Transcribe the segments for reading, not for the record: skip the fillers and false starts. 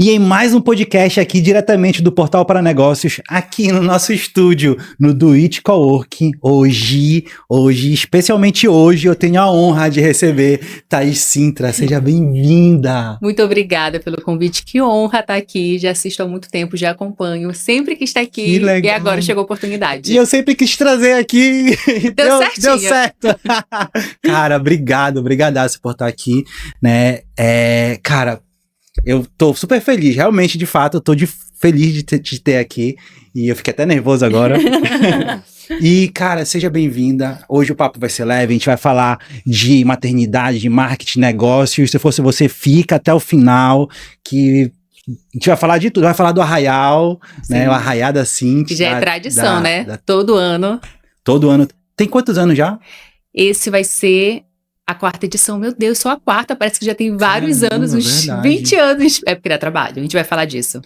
E em mais um podcast aqui diretamente do Portal para Negócios, aqui no nosso estúdio, no Do It Coworking. Hoje, especialmente hoje, eu tenho a honra de receber Thaís Sintra. Seja bem-vinda! Muito obrigada pelo convite, que honra estar aqui. Já assisto há muito tempo, já acompanho, sempre quis estar aqui. Que legal. E agora chegou a oportunidade. E eu sempre quis trazer aqui. Deu certo. Cara, brigadaço por estar aqui, né? Cara, eu tô super feliz, realmente, de fato, eu tô feliz de ter aqui, e eu fiquei até nervoso agora. E, cara, seja bem-vinda. Hoje o papo vai ser leve, a gente vai falar de maternidade, de marketing, negócios. Se fosse você, fica até o final, que a gente vai falar de tudo, vai falar do Arraial, né, o Arraial da Cintia. Que já é tradição, né? Todo ano. Todo ano. Tem quantos anos já? Esse vai ser a quarta edição. Meu Deus, só a quarta, parece que já tem vários anos, uns verdade. 20 anos. É porque dá trabalho, a gente vai falar disso.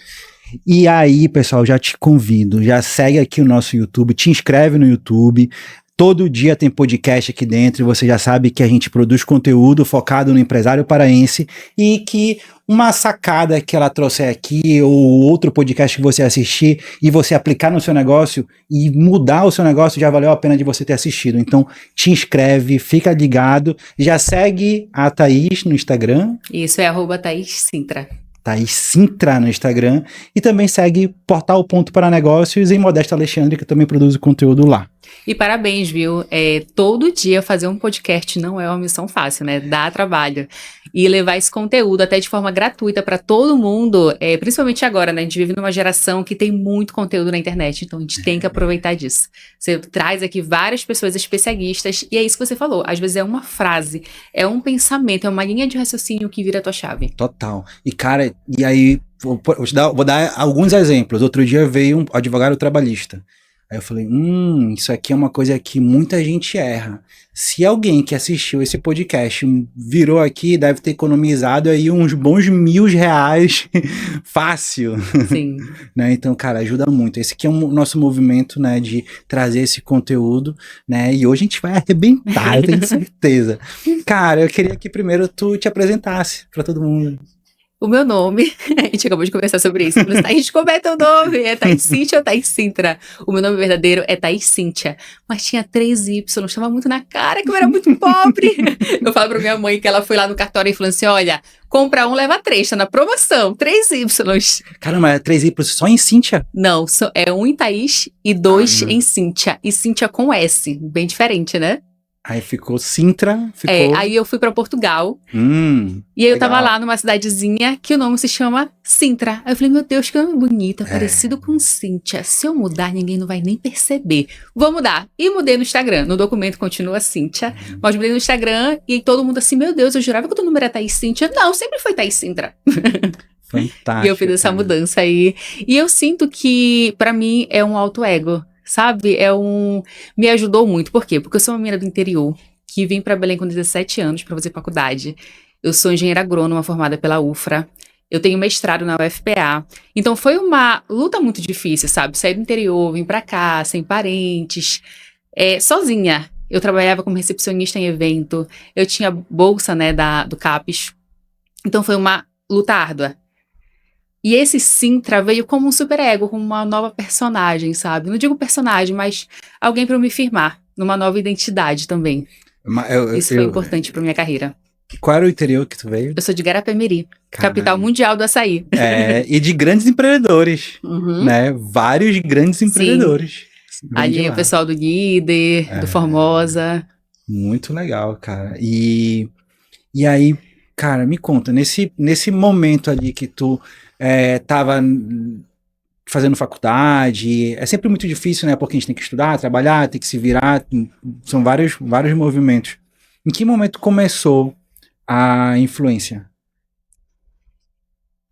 E aí, pessoal, já te convido, já segue aqui o nosso YouTube, te inscreve no YouTube. Todo dia tem podcast aqui dentro e você já sabe que a gente produz conteúdo focado no empresário paraense e que uma sacada que ela trouxer aqui ou outro podcast que você assistir e você aplicar no seu negócio e mudar o seu negócio já valeu a pena de você ter assistido. Então te inscreve, fica ligado, já segue a Thaís no Instagram. Isso é @ThaísSintra. Thaís Sintra no Instagram e também segue Portal Ponto para Negócios em Modesta Alexandre, que também produz o conteúdo lá. E parabéns, viu? Todo dia fazer um podcast não é uma missão fácil, né? Dá trabalho. E levar esse conteúdo até de forma gratuita para todo mundo, principalmente agora, né? A gente vive numa geração que tem muito conteúdo na internet, então a gente tem que aproveitar disso. Você traz aqui várias pessoas especialistas e é isso que você falou. Às vezes é uma frase, é um pensamento, é uma linha de raciocínio que vira a tua chave. Total. E, cara, e aí, vou dar alguns exemplos. Outro dia veio um advogado trabalhista. Aí eu falei, isso aqui é uma coisa que muita gente erra. Se alguém que assistiu esse podcast virou aqui, deve ter economizado aí uns bons R$1.000 fácil. Sim. Né? Então, cara, ajuda muito. Esse aqui é o nosso movimento, né, de trazer esse conteúdo, né, e hoje a gente vai arrebentar, eu tenho certeza. Cara, eu queria que primeiro tu te apresentasse para todo mundo. O meu nome, a gente acabou de conversar sobre isso, mas Thaís, como é teu nome? É Thaís Cintia ou Thaís Sintra? O meu nome verdadeiro é Thaís Cintia, mas tinha 3 Y, estava muito na cara que eu era muito pobre. Eu falo pra minha mãe que ela foi lá no cartório e falou assim, olha, compra 1, leva 3, tá na promoção, 3 Y. Caramba, é 3 Y só em Cintia? Não, é 1 em Thaís e 2 em Cintia, e Cintia com S, bem diferente, né? Aí ficou Sintra, aí eu fui pra Portugal, e aí eu tava lá numa cidadezinha que o nome se chama Sintra. Aí eu falei, meu Deus, que nome bonito, parecido com Cíntia. Se eu mudar, ninguém não vai nem perceber. Vou mudar. E mudei no Instagram, no documento continua Cíntia, mas mudei no Instagram e todo mundo assim, meu Deus, eu jurava que o teu número era Thaís Cíntia. Não, sempre foi Thaís Sintra. Fantástico. E eu fiz essa mudança aí. E eu sinto que, pra mim, é um alto ego. Sabe, me ajudou muito. Por quê? Porque eu sou uma menina do interior, que vim para Belém com 17 anos para fazer faculdade. Eu sou engenheira agrônoma formada pela UFRA. Eu tenho mestrado na UFPA. Então foi uma luta muito difícil, sabe? Sair do interior, vim para cá, sem parentes, sozinha. Eu trabalhava como recepcionista em evento. Eu tinha bolsa, né, do CAPES. Então foi uma luta árdua. E esse Sintra veio como um superego, como uma nova personagem, sabe? Não digo personagem, mas alguém para eu me firmar, numa nova identidade também. Isso foi importante para minha carreira. Qual era o interior que tu veio? Eu sou de Garapé-Miri, capital mundial do açaí. E de grandes empreendedores, né? Vários grandes empreendedores. Ali o pessoal do Líder, do Formosa. Muito legal, cara. E aí, cara, me conta, nesse momento ali que tu tava fazendo faculdade, é sempre muito difícil, né, porque a gente tem que estudar, trabalhar, tem que se virar, são vários movimentos. Em que momento começou a influência?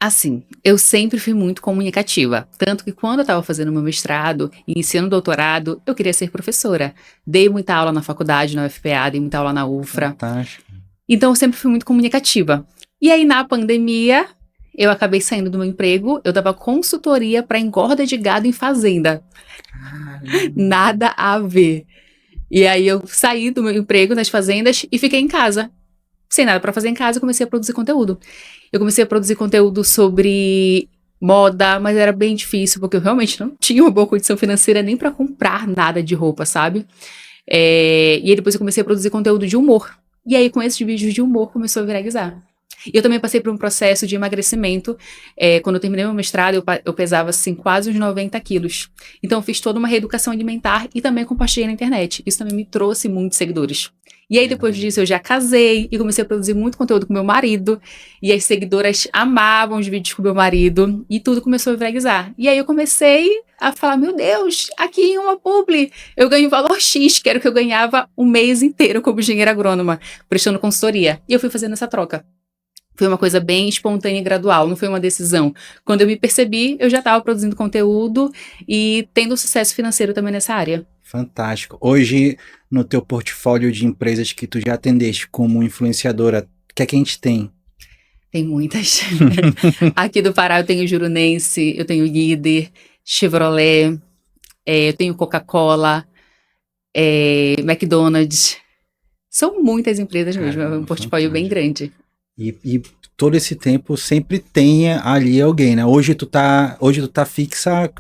Assim, eu sempre fui muito comunicativa, tanto que quando eu estava fazendo meu mestrado e iniciando doutorado, eu queria ser professora. Dei muita aula na faculdade, na UFPA, dei muita aula na UFRA. Fantástico. Então eu sempre fui muito comunicativa. E aí na pandemia, eu acabei saindo do meu emprego, eu dava consultoria para engorda de gado em fazenda. Nada a ver. E aí eu saí do meu emprego nas fazendas e fiquei em casa, sem nada pra fazer em casa, eu comecei a produzir conteúdo. Eu comecei a produzir conteúdo sobre moda, mas era bem difícil, porque eu realmente não tinha uma boa condição financeira nem pra comprar nada de roupa, sabe? E aí depois eu comecei a produzir conteúdo de humor. E aí com esses vídeos de humor começou a viralizar. E eu também passei por um processo de emagrecimento. Quando eu terminei meu mestrado, eu pesava assim quase uns 90 quilos. Então eu fiz toda uma reeducação alimentar e também compartilhei na internet. Isso também me trouxe muitos seguidores. E aí depois disso eu já casei e comecei a produzir muito conteúdo com meu marido. E as seguidoras amavam os vídeos com meu marido e tudo começou a viralizar. E aí eu comecei a falar, meu Deus, aqui em uma publi eu ganho valor X, que era o que eu ganhava um mês inteiro como engenheira agrônoma, prestando consultoria. E eu fui fazendo essa troca. Foi uma coisa bem espontânea e gradual, não foi uma decisão. Quando eu me percebi, eu já estava produzindo conteúdo e tendo sucesso financeiro também nessa área. Fantástico. Hoje, no teu portfólio de empresas que tu já atendeste como influenciadora, o que é que a gente tem? Tem muitas. Aqui do Pará eu tenho Jurunense, eu tenho Líder, Chevrolet, eu tenho Coca-Cola, McDonald's. São muitas empresas mesmo, é um portfólio bem grande. E todo esse tempo sempre tem ali alguém, né? Hoje tu tá fixa,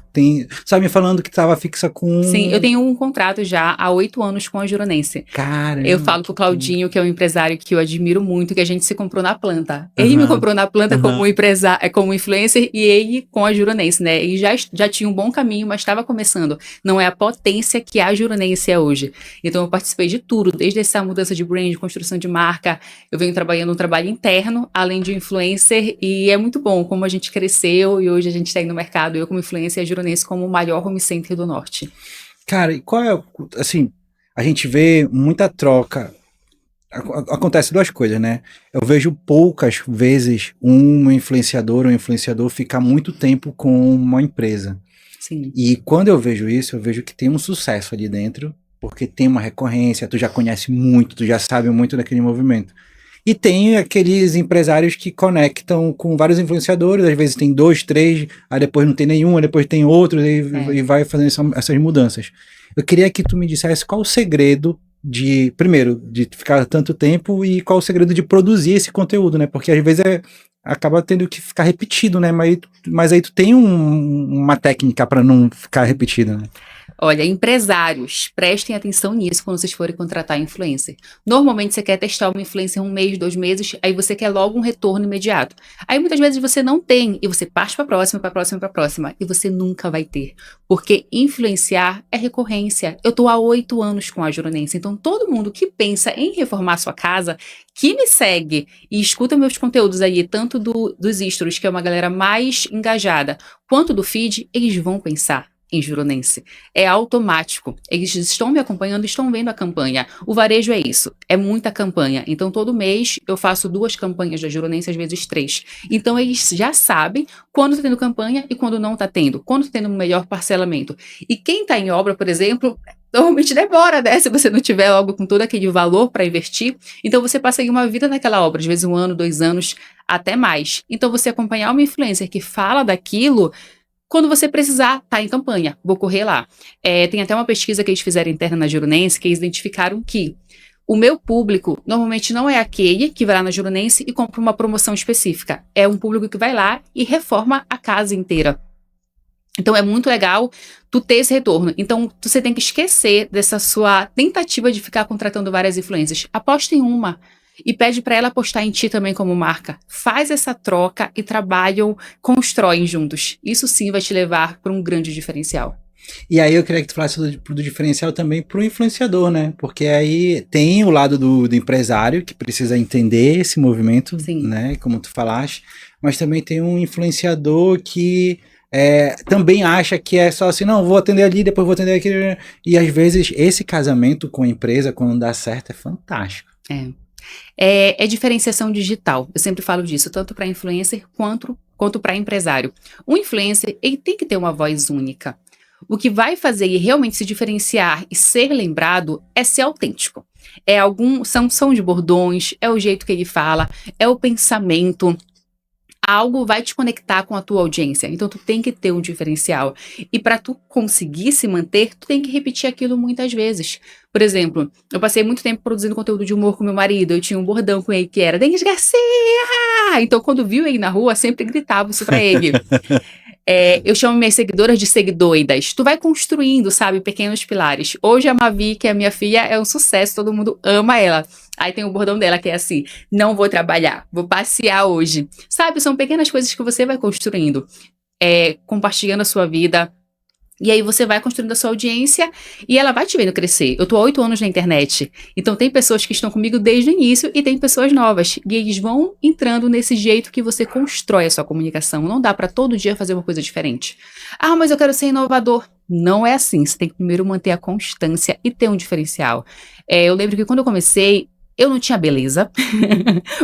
sabe me falando que tava fixa com... Sim, eu tenho um contrato já há 8 anos com a Jurunense. Caramba! Eu falo pro Claudinho, que é um empresário que eu admiro muito, que a gente se comprou na planta. Ele me comprou na planta como empresário, como influencer, e ele com a Jurunense, né? E já tinha um bom caminho, mas estava começando. Não é a potência que a Jurunense é hoje. Então eu participei de tudo, desde essa mudança de brand, construção de marca. Eu venho trabalhando um trabalho interno, além de influencer, e é muito bom como a gente cresceu e hoje a gente está aí no mercado, eu como influencer e a Jurunense como o maior home center do norte. Cara, e qual é, assim, a gente vê muita troca, acontece duas coisas, né? Eu vejo poucas vezes um influenciador ou um influenciador ficar muito tempo com uma empresa. Sim. E quando eu vejo isso, eu vejo que tem um sucesso ali dentro, porque tem uma recorrência, tu já conhece muito, tu já sabe muito daquele movimento. E tem aqueles empresários que conectam com vários influenciadores, às vezes tem 2, 3, aí depois não tem nenhum, aí depois tem outros, e vai fazendo essas mudanças. Eu queria que tu me dissesse qual o segredo primeiro, de ficar tanto tempo e qual o segredo de produzir esse conteúdo, né? Porque às vezes acaba tendo que ficar repetido, né? Mas aí tu tem uma técnica para não ficar repetido, né? Olha, empresários, prestem atenção nisso quando vocês forem contratar influencer. Normalmente você quer testar uma influencer 1 mês, 2 meses, aí você quer logo um retorno imediato. Aí muitas vezes você não tem, e você parte para a próxima, para a próxima, para a próxima, e você nunca vai ter. Porque influenciar é recorrência. Eu tô há 8 anos com a Jurunense, então todo mundo que pensa em reformar sua casa, que me segue e escuta meus conteúdos aí, tanto dos stories, que é uma galera mais engajada, quanto do feed, eles vão pensar em Jurunense. É automático. Eles estão me acompanhando, estão vendo a campanha. O varejo é isso. É muita campanha. Então, todo mês eu faço 2 campanhas da Jurunense, às vezes 3. Então, eles já sabem quando tá tendo campanha e quando não tá tendo. Quando tá tendo um melhor parcelamento. E quem tá em obra, por exemplo, normalmente demora, né? Se você não tiver logo com todo aquele valor para investir. Então, você passa aí uma vida naquela obra. Às vezes 1 ano, 2 anos, até mais. Então, você acompanhar uma influencer que fala daquilo... Quando você precisar, tá em campanha, vou correr lá. Tem até uma pesquisa que eles fizeram interna na Jurunense, que eles identificaram que o meu público normalmente não é aquele que vai lá na Jurunense e compra uma promoção específica. É um público que vai lá e reforma a casa inteira. Então é muito legal tu ter esse retorno. Então você tem que esquecer dessa sua tentativa de ficar contratando várias influências. Aposta em uma. E pede para ela apostar em ti também como marca. Faz essa troca e trabalham, constroem juntos. Isso sim vai te levar para um grande diferencial. E aí eu queria que tu falasse do diferencial também para o influenciador, né? Porque aí tem o lado do empresário que precisa entender esse movimento, sim, né? Como tu falaste, mas também tem um influenciador que também acha que é só assim, não, vou atender ali, depois vou atender aqui. E às vezes esse casamento com a empresa, quando dá certo, é fantástico. É diferenciação digital. Eu sempre falo disso, tanto para influencer quanto para empresário. O influencer, ele tem que ter uma voz única. O que vai fazer ele realmente se diferenciar e ser lembrado é ser autêntico. São de bordões, é o jeito que ele fala, é o pensamento. algo vai te conectar com a tua audiência. Então, tu tem que ter um diferencial. E para tu conseguir se manter, tu tem que repetir aquilo muitas vezes. Por exemplo, eu passei muito tempo produzindo conteúdo de humor com meu marido. Eu tinha um bordão com ele que era Denis Garcia! Então, quando viu ele na rua, sempre gritava isso pra ele. Eu chamo minhas seguidoras de seguidoidas. Tu vai construindo, sabe, pequenos pilares. Hoje a Mavi, que é a minha filha, é um sucesso, todo mundo ama ela. Aí tem o bordão dela que é assim, não vou trabalhar, vou passear hoje. Sabe, são pequenas coisas que você vai construindo, compartilhando a sua vida. E aí você vai construindo a sua audiência e ela vai te vendo crescer. Eu tô há 8 anos na internet, então tem pessoas que estão comigo desde o início e tem pessoas novas. E eles vão entrando nesse jeito que você constrói a sua comunicação. Não dá pra todo dia fazer uma coisa diferente. Ah, mas eu quero ser inovador. Não é assim, você tem que primeiro manter a constância e ter um diferencial. Eu lembro que quando eu comecei, eu não tinha beleza.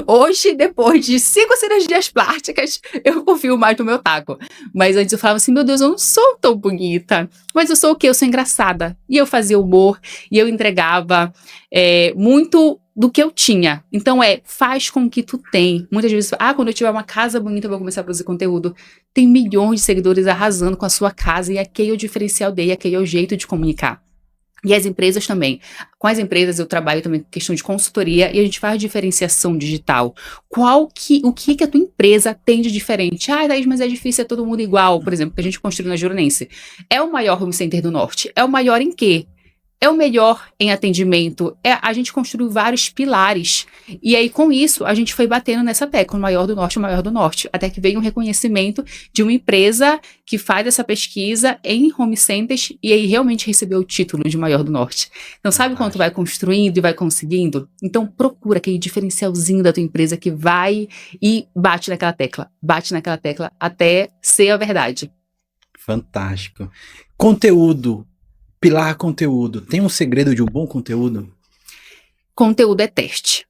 Hoje, depois de 5 cirurgias plásticas, eu confio mais no meu taco. Mas antes eu falava assim, meu Deus, eu não sou tão bonita. Mas eu sou o quê? Eu sou engraçada. E eu fazia humor, e eu entregava muito do que eu tinha. Então faz com o que tu tem. Muitas vezes, quando eu tiver uma casa bonita, eu vou começar a produzir conteúdo. Tem milhões de seguidores arrasando com a sua casa, e aquele é o diferencial dele, aquele é o jeito de comunicar. E as empresas também. Com as empresas eu trabalho também com questão de consultoria e a gente faz diferenciação digital. O que a tua empresa tem de diferente? Thaís, mas é difícil, é todo mundo igual. Por exemplo, que a gente construiu na Juranense. É o maior home center do norte. É o maior em quê? É o melhor em atendimento. A gente construiu vários pilares. E aí, com isso, a gente foi batendo nessa tecla, o maior do norte. Até que veio um reconhecimento de uma empresa que faz essa pesquisa em home centers e aí realmente recebeu o título de maior do norte. Então, sabe quando tu vai construindo e vai conseguindo? Então, procura aquele diferencialzinho da tua empresa que vai e bate naquela tecla até ser a verdade. Fantástico. Conteúdo. Pilar conteúdo. Tem um segredo de um bom conteúdo? Conteúdo é teste.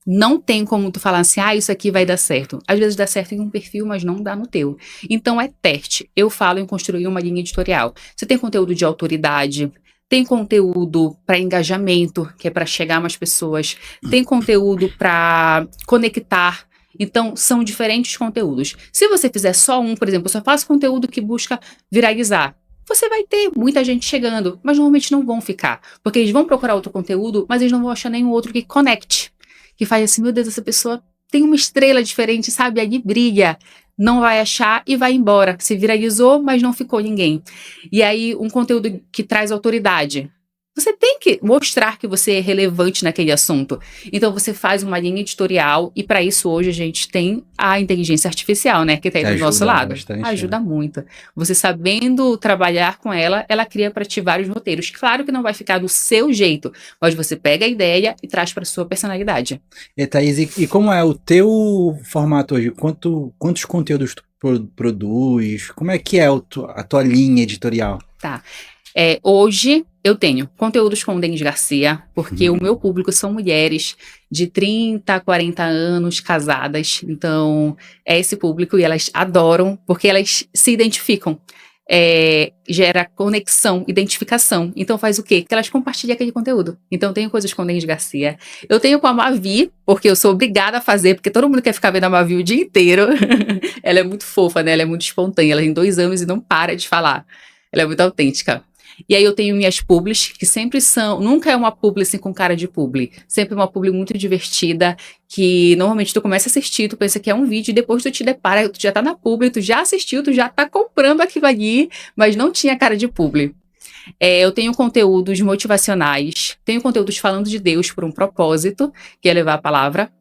Não tem como tu falar assim, isso aqui vai dar certo. Às vezes dá certo em um perfil, mas não dá no teu. Então é teste. Eu falo em construir uma linha editorial. Você tem conteúdo de autoridade, tem conteúdo para engajamento, que é para chegar a mais pessoas, tem conteúdo para conectar. Então, são diferentes conteúdos. Se você fizer só um, por exemplo, eu só faço conteúdo que busca viralizar, você vai ter muita gente chegando, mas normalmente não vão ficar. Porque eles vão procurar outro conteúdo, mas eles não vão achar nenhum outro que conecte. Que faz assim, meu Deus, essa pessoa tem uma estrela diferente, sabe? Ali brilha. Não vai achar e vai embora. Se viralizou, mas não ficou ninguém. E aí, um conteúdo que traz autoridade. Você tem que mostrar que você é relevante naquele assunto. Então, você faz uma linha editorial e para isso hoje a gente tem a inteligência artificial, né? Que tá aí do nosso lado. Bastante, ajuda muito. Você sabendo trabalhar com ela, ela cria para ti vários roteiros. Claro que não vai ficar do seu jeito, mas você pega a ideia e traz para sua personalidade. E Thaís, e como é o teu formato hoje? Quantos conteúdos tu produz? Como é que é a tua linha editorial? Tá. Hoje eu tenho conteúdos com o Denis Garcia, porque o meu público são mulheres de 30 a 40 anos, casadas. Então, é esse público e elas adoram, porque elas se identificam. Gera conexão, identificação. Então faz o quê? Que elas compartilham aquele conteúdo. Então eu tenho coisas com o Denis Garcia. Eu tenho com a Mavi, porque eu sou obrigada a fazer, porque todo mundo quer ficar vendo a Mavi o dia inteiro. Ela é muito fofa, né? Ela é muito espontânea. Ela tem 2 anos e não para de falar. Ela é muito autêntica. E aí eu tenho minhas publis, que sempre são, nunca é uma publi assim com cara de publi, sempre uma publi muito divertida, que normalmente tu começa a assistir, tu pensa que é um vídeo, e depois tu te depara, tu já tá na publi, tu já assistiu, tu já tá comprando aquilo ali, mas não tinha cara de publi. Eu tenho conteúdos motivacionais, tenho conteúdos falando de Deus por um propósito, que é levar a palavra.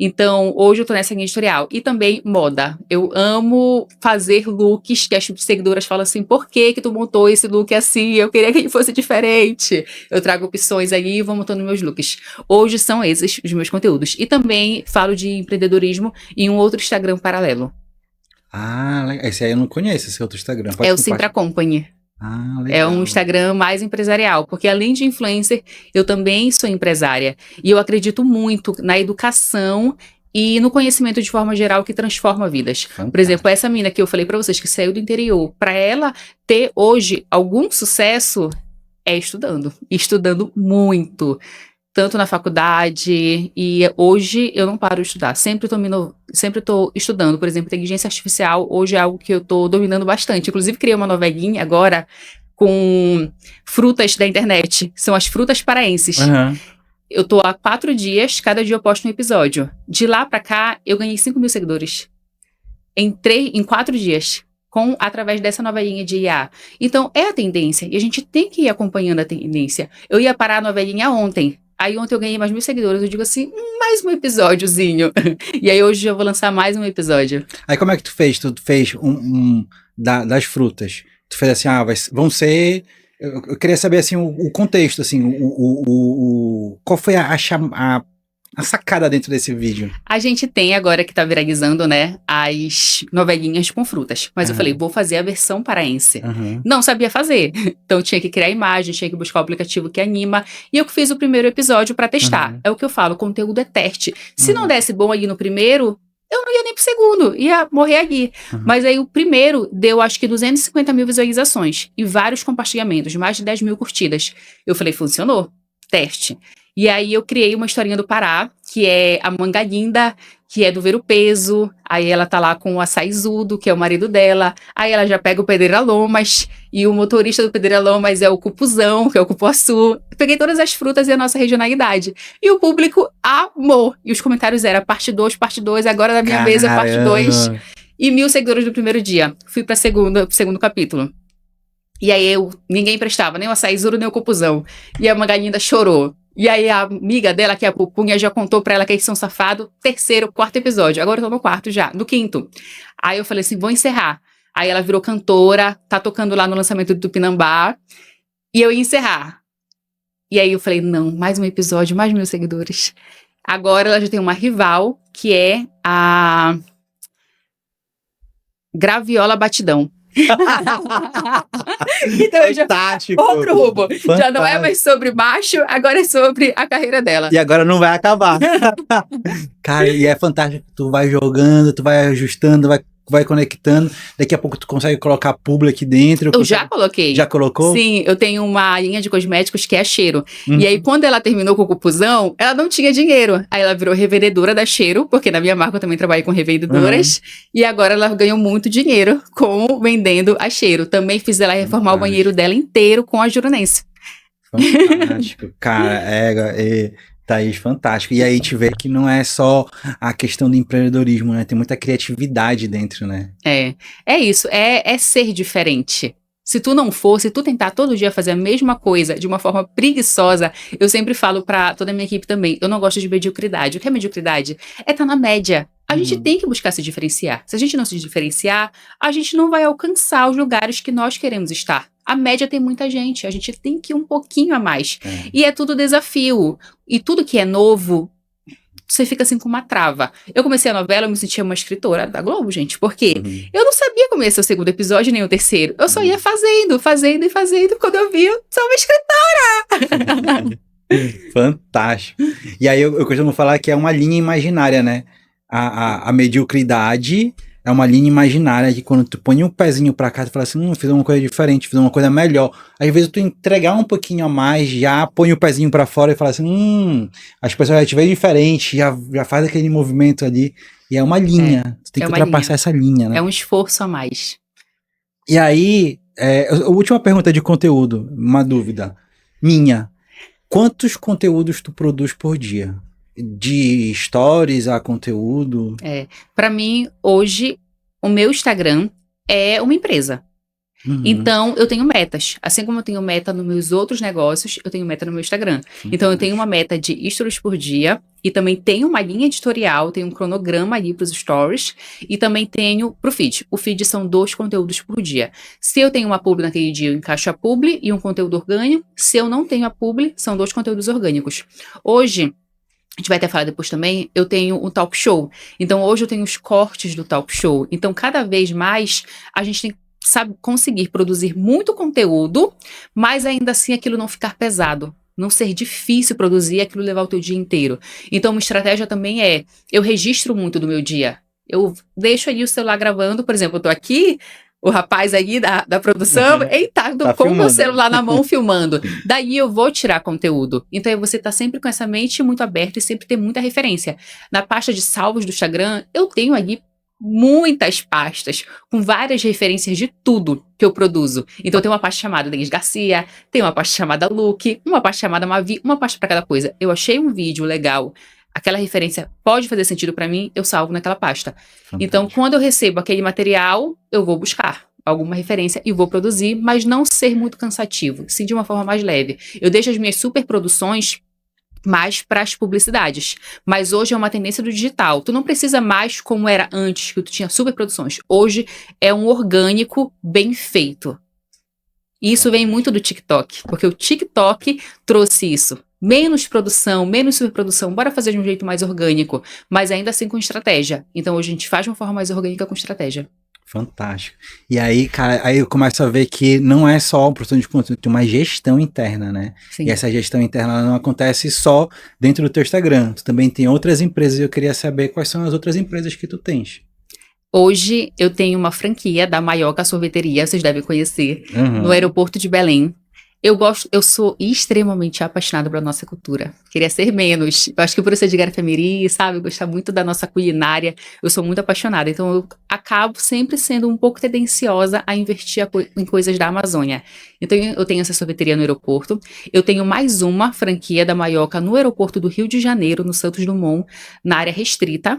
Então, hoje eu tô nessa linha editorial. E também moda. Eu amo fazer looks que as seguidoras falam assim, por que tu montou esse look assim? Eu queria que ele fosse diferente. Eu trago opções aí e vou montando meus looks. Hoje são esses os meus conteúdos. E também falo de empreendedorismo em um outro Instagram paralelo. Esse aí eu não conheço, esse outro Instagram. É o Simpra Company. Legal. É um Instagram mais empresarial, porque além de influencer, eu também sou empresária. E eu acredito muito na educação e no conhecimento de forma geral que transforma vidas. Fantástico. Por exemplo, essa menina que eu falei pra vocês, que saiu do interior, para ela ter hoje algum sucesso, é estudando. Estudando muito. tanto na faculdade, e hoje eu não paro de estudar. Sempre tô estudando. Por exemplo, inteligência artificial hoje é algo que eu tô dominando bastante. Inclusive, criei uma novelinha agora com frutas da internet. São as frutas paraenses. Uhum. Eu tô há 4 dias, cada dia eu posto um episódio. De lá pra cá, eu ganhei 5 mil seguidores. Entrei em 4 dias. Através dessa novelinha de IA. Então, é a tendência. E a gente tem que ir acompanhando a tendência. Eu ia parar a novelinha ontem. Aí ontem eu ganhei mais 1.000 seguidores. Eu digo assim, mais um episódiozinho. E aí hoje eu vou lançar mais um episódio. Aí como é que tu fez? Tu fez das frutas. Tu fez assim, vão ser... Eu queria saber, assim, o contexto, assim, qual foi a sacada dentro desse vídeo? A gente tem agora que tá viralizando, né, as novelinhas com frutas. Mas eu falei, vou fazer a versão paraense. Não sabia fazer. Então tinha que criar imagem, tinha que buscar o aplicativo que anima. E eu fiz o primeiro episódio pra testar. É o que eu falo, conteúdo é teste. Se não desse bom ali no primeiro, eu não ia nem pro segundo, ia morrer aqui. Mas aí o primeiro deu, acho que 250 mil visualizações e vários compartilhamentos, mais de 10 mil curtidas. Eu falei, funcionou, teste. E aí eu criei uma historinha do Pará, que é a Manga Linda, que é do Ver o Peso. Aí ela tá lá com o Açaizudo, que é o marido dela. Aí ela já pega o Pedreira Lomas, e o motorista do Pedreira Lomas é o Cupuzão, que é o Cupuaçu. Peguei todas as frutas e a nossa regionalidade. E o público amou. E os comentários eram parte 2, agora na minha vez é parte 2. E 1.000 seguidores no primeiro dia. Fui pro segundo capítulo. E aí ninguém prestava, nem o Açaizudo, nem o Cupuzão. E a Manga Linda chorou. E aí a amiga dela, que é a Pupunha, já contou pra ela que eles são safados. 3º, 4º episódio. Agora eu tô no 4º já, no 5º. Aí eu falei assim, vou encerrar. Aí ela virou cantora, tá tocando lá no lançamento do Tupinambá. E eu ia encerrar. E aí eu falei, não, mais um episódio, mais 1.000 seguidores. Agora ela já tem uma rival, que é a Graviola Batidão. Então Fantástico. Outro rumo. Já não é mais sobre macho, agora é sobre a carreira dela. E agora não vai acabar. Cara, e é fantástico. Tu vai jogando, tu vai ajustando, vai conectando. Daqui a pouco tu consegue colocar publi aqui dentro. Eu já coloquei. Já colocou? Sim, eu tenho uma linha de cosméticos que é a Cheiro. E aí, quando ela terminou com o Cupuzão, ela não tinha dinheiro. Aí ela virou revendedora da Cheiro, porque na minha marca eu também trabalhei com revendedoras. E agora ela ganhou muito dinheiro vendendo a Cheiro. Também fiz ela reformar o banheiro dela inteiro com a Jurunense. Fantástico. Cara, Thaís, fantástico. E aí a gente vê que não é só a questão do empreendedorismo, né? Tem muita criatividade dentro, né? É isso, é ser diferente. Se tu tentar todo dia fazer a mesma coisa de uma forma preguiçosa, eu sempre falo pra toda a minha equipe também, eu não gosto de mediocridade. O que é mediocridade? É estar na média. A gente tem que buscar se diferenciar. Se a gente não se diferenciar, a gente não vai alcançar os lugares que nós queremos estar. A média tem muita gente, a gente tem que ir um pouquinho a mais. E é tudo desafio. E tudo que é novo, você fica assim com uma trava. Eu comecei a novela, eu me sentia uma escritora da Globo, gente, porque eu não sabia como ia ser o segundo episódio, nem o terceiro. Eu só ia fazendo. Quando eu vi, eu sou uma escritora. Fantástico. E aí eu costumo falar que é uma linha imaginária, né? A mediocridade é uma linha imaginária que quando tu põe um pezinho pra cá, tu fala assim, fiz uma coisa diferente, fiz uma coisa melhor. Às vezes tu entregar um pouquinho a mais, já põe o pezinho pra fora e fala assim, as pessoas já te veem diferente, já faz aquele movimento ali. E é uma linha. Tu tem que ultrapassar essa linha, né? É um esforço a mais. E aí, a última pergunta de conteúdo, uma dúvida minha. Quantos conteúdos tu produz por dia? De stories a conteúdo? Pra mim, hoje, o meu Instagram é uma empresa. Então, eu tenho metas. Assim como eu tenho meta nos meus outros negócios, eu tenho meta no meu Instagram. Então, eu tenho uma meta de stories por dia e também tenho uma linha editorial, tenho um cronograma ali para os stories e também tenho pro feed. O feed são 2 conteúdos por dia. Se eu tenho uma publi naquele dia, eu encaixo a publi e um conteúdo orgânico. Se eu não tenho a publi, são 2 conteúdos orgânicos. Hoje, a gente vai até falar depois também, eu tenho um talk show. Então, hoje eu tenho os cortes do talk show. Então, cada vez mais, a gente tem que conseguir produzir muito conteúdo, mas ainda assim aquilo não ficar pesado. Não ser difícil produzir, aquilo levar o teu dia inteiro. Então, uma estratégia também eu registro muito do meu dia. Eu deixo ali o celular gravando, por exemplo, eu tô aqui, o rapaz aí da produção, eita, Tá com o filmando. celular na mão filmando. Daí eu vou tirar conteúdo. Então você tá sempre com essa mente muito aberta e sempre tem muita referência. Na pasta de salvos do Instagram, eu tenho ali muitas pastas com várias referências de tudo que eu produzo. Então tem uma pasta chamada Denise Garcia, tem uma pasta chamada Look, uma pasta chamada Mavi, uma pasta para cada coisa. Eu achei um vídeo legal, aquela referência pode fazer sentido para mim, eu salvo naquela pasta. Então, quando eu recebo aquele material, eu vou buscar alguma referência e vou produzir, mas não ser muito cansativo, sim de uma forma mais leve. Eu deixo as minhas superproduções mais para as publicidades, mas hoje é uma tendência do digital. Tu não precisa mais como era antes, que tu tinha superproduções. Hoje é um orgânico bem feito. E isso vem muito do TikTok, porque o TikTok trouxe isso. Menos produção, menos superprodução, bora fazer de um jeito mais orgânico, mas ainda assim com estratégia. Então hoje a gente faz de uma forma mais orgânica com estratégia. Fantástico. E aí, cara, aí eu começo a ver que não é só um produção de conteúdo, tem uma gestão interna, né? Sim. E essa gestão interna ela não acontece só dentro do teu Instagram. Tu também tem outras empresas e eu queria saber quais são as outras empresas que tu tens. Hoje eu tenho uma franquia da Maioca Sorveteria, vocês devem conhecer, no aeroporto de Belém. Eu sou extremamente apaixonada pela nossa cultura. Queria ser menos. Eu acho que por eu ser de Garapé-Miri, sabe, gostar muito da nossa culinária, eu sou muito apaixonada. Então eu acabo sempre sendo um pouco tendenciosa a investir em coisas da Amazônia. Então eu tenho essa sorveteria no aeroporto. Eu tenho mais uma franquia da Maioca no aeroporto do Rio de Janeiro, no Santos Dumont, na área restrita.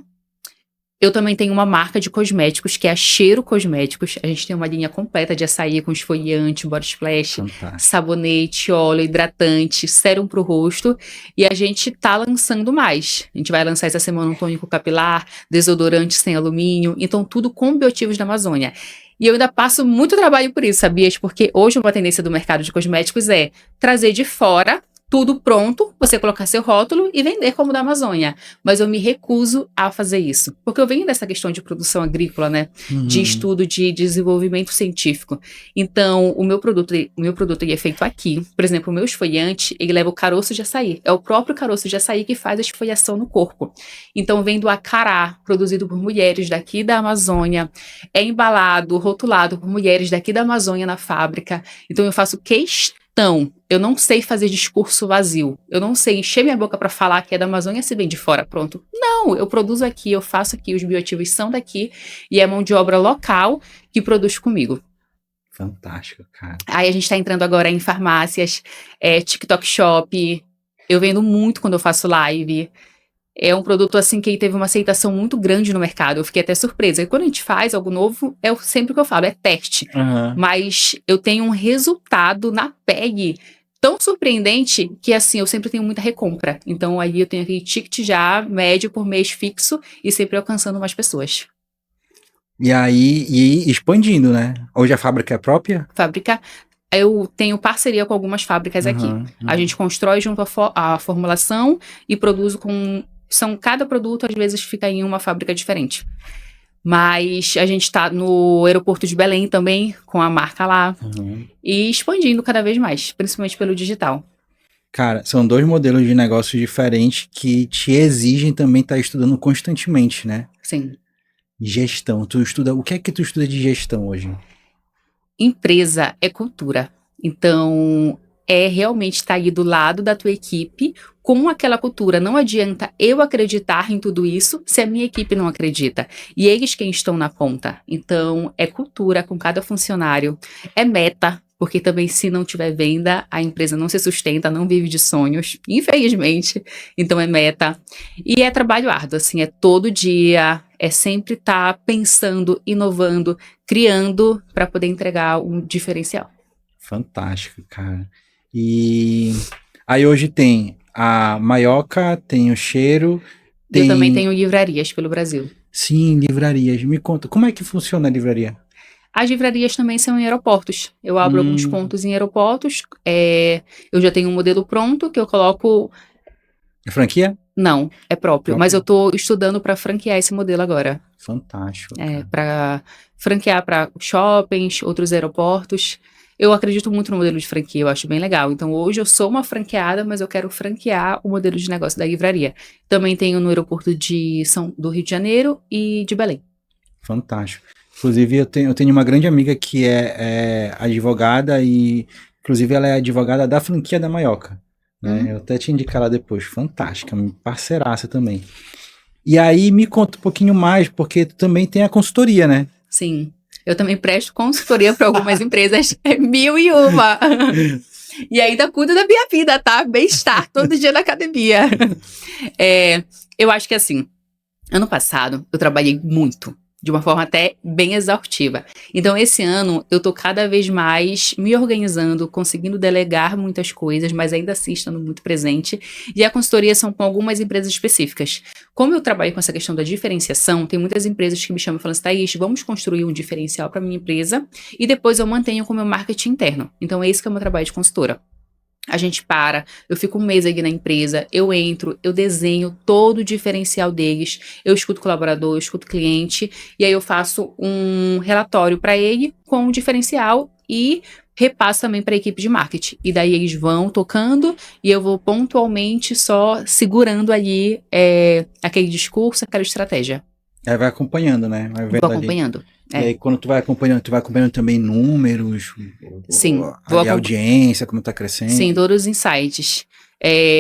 Eu também tenho uma marca de cosméticos, que é a Cheiro Cosméticos. A gente tem uma linha completa de açaí com esfoliante, body splash, sabonete, óleo, hidratante, sérum pro rosto. E a gente tá lançando mais. A gente vai lançar essa semana um tônico capilar, desodorante sem alumínio. Então, tudo com bioativos da Amazônia. E eu ainda passo muito trabalho por isso, sabias? Porque hoje uma tendência do mercado de cosméticos é trazer de fora tudo pronto, você colocar seu rótulo e vender como da Amazônia. Mas eu me recuso a fazer isso. Porque eu venho dessa questão de produção agrícola, né? De estudo de desenvolvimento científico. Então, o meu produto ele é feito aqui. Por exemplo, o meu esfoliante, ele leva o caroço de açaí. É o próprio caroço de açaí que faz a esfoliação no corpo. Então, vem do acará, produzido por mulheres daqui da Amazônia. É embalado, rotulado por mulheres daqui da Amazônia na fábrica. Então, eu faço questão. Eu não sei fazer discurso vazio. Eu não sei encher minha boca para falar que é da Amazônia se vem de fora, pronto. Não, eu produzo aqui, eu faço aqui, os bioativos são daqui e é mão de obra local que produz comigo. Fantástico, cara. Aí a gente tá entrando agora em farmácias, TikTok Shop. Eu vendo muito quando eu faço live. É um produto assim que teve uma aceitação muito grande no mercado. Eu fiquei até surpresa. E quando a gente faz algo novo, é sempre o que eu falo, é teste. Mas eu tenho um resultado na pele tão surpreendente que assim, eu sempre tenho muita recompra. Então aí eu tenho aquele ticket já médio por mês fixo e sempre alcançando mais pessoas. E aí, expandindo, né? Hoje a fábrica é própria? Fábrica. Eu tenho parceria com algumas fábricas aqui. A gente constrói junto a formulação e produzo com... Cada produto, às vezes, fica em uma fábrica diferente. Mas a gente está no aeroporto de Belém também, com a marca lá. E expandindo cada vez mais, principalmente pelo digital. Cara, são dois modelos de negócios diferentes que te exigem também estar estudando constantemente, né? Sim. Gestão. O que é que tu estuda de gestão hoje? Empresa é cultura. Então, é realmente estar aí do lado da tua equipe com aquela cultura. Não adianta eu acreditar em tudo isso se a minha equipe não acredita. E eles quem estão na ponta. Então, é cultura com cada funcionário. É meta, porque também se não tiver venda, a empresa não se sustenta, não vive de sonhos, infelizmente. Então, é meta. E é trabalho árduo, assim, é todo dia, é sempre estar pensando, inovando, criando para poder entregar um diferencial. Fantástico, cara. E aí hoje tem a Maioca, tem o Cheiro. Eu também tenho livrarias pelo Brasil. Sim, livrarias. Me conta, como é que funciona a livraria? As livrarias também são em aeroportos. Eu abro alguns pontos em aeroportos. Eu já tenho um modelo pronto que eu coloco... É franquia? Não, é próprio. Mas eu estou estudando para franquear esse modelo agora. Fantástico. Para franquear para shoppings, outros aeroportos. Eu acredito muito no modelo de franquia, eu acho bem legal. Então, hoje eu sou uma franqueada, mas eu quero franquear o modelo de negócio da livraria. Também tenho no aeroporto do Rio de Janeiro e de Belém. Fantástico. Inclusive, eu tenho uma grande amiga que é advogada e, inclusive, ela é advogada da franquia da Maioca, né? Eu até te indicar ela depois. Fantástica, parceiraça também. E aí, me conta um pouquinho mais, porque tu também tem a consultoria, né? Sim. Eu também presto consultoria para algumas empresas, é 1001. E ainda cuido da minha vida, tá? Bem-estar todo dia na academia. Eu acho que assim, ano passado eu trabalhei muito, de uma forma até bem exaustiva. Então esse ano eu tô cada vez mais me organizando, conseguindo delegar muitas coisas, mas ainda assim estando muito presente. E a consultoria são com algumas empresas específicas. Como eu trabalho com essa questão da diferenciação, tem muitas empresas que me chamam e falam assim, Thaís, vamos construir um diferencial para minha empresa e depois eu mantenho com o meu marketing interno. Então esse que é o meu trabalho de consultora. A gente eu fico um mês aqui na empresa, eu entro, eu desenho todo o diferencial deles, eu escuto o colaborador, eu escuto o cliente, e aí eu faço um relatório para ele com o diferencial e repasso também para a equipe de marketing. E daí eles vão tocando e eu vou pontualmente só segurando ali aquele discurso, aquela estratégia. Aí vai acompanhando, né? Vai Vou vendo ali. acompanhando. E aí, quando tu vai acompanhando também números, Sim, ali a audiência, como tá crescendo. Sim, todos os insights.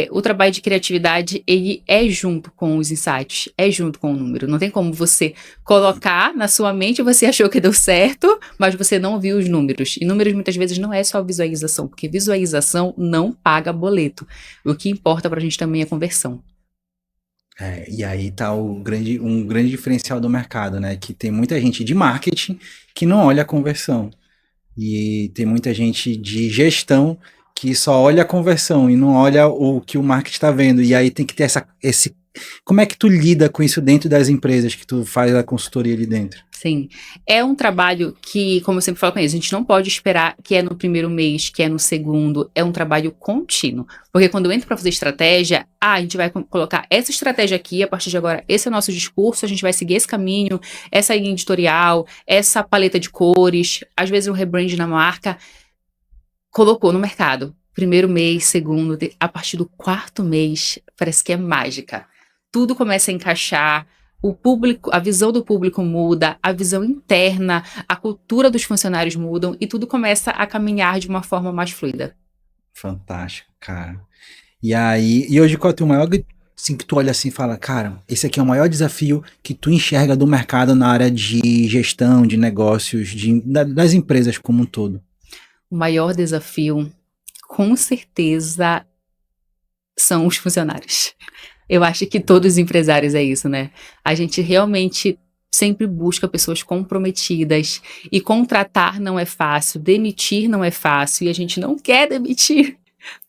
O trabalho de criatividade, ele é junto com os insights, é junto com o número. Não tem como você colocar na sua mente, você achou que deu certo, mas você não viu os números. E números muitas vezes não é só visualização, porque visualização não paga boleto. O que importa pra gente também é conversão. E aí tá um grande diferencial do mercado, né? Que tem muita gente de marketing que não olha a conversão. E tem muita gente de gestão que só olha a conversão e não olha o que o marketing está vendo. E aí tem que ter esse... Como é que tu lida com isso dentro das empresas que tu faz a consultoria ali dentro? Sim, é um trabalho que, como eu sempre falo com eles, a gente não pode esperar que é no primeiro mês, que é no segundo, é um trabalho contínuo, porque quando eu entro para fazer estratégia, a gente vai colocar essa estratégia aqui, a partir de agora, esse é o nosso discurso, a gente vai seguir esse caminho, essa linha editorial, essa paleta de cores, às vezes um rebrand na marca, colocou no mercado, primeiro mês, segundo, a partir do quarto mês, parece que é mágica, tudo começa a encaixar, o público, a visão do público muda, a visão interna, a cultura dos funcionários mudam e tudo começa a caminhar de uma forma mais fluida. Fantástico, cara. E hoje qual é o teu maior, assim, que tu olha assim e fala, cara, esse aqui é o maior desafio que tu enxerga do mercado na área de gestão, de negócios, das empresas como um todo? O maior desafio, com certeza, são os funcionários. Eu acho que todos os empresários é isso, né? A gente realmente sempre busca pessoas comprometidas e contratar não é fácil, demitir não é fácil e a gente não quer demitir.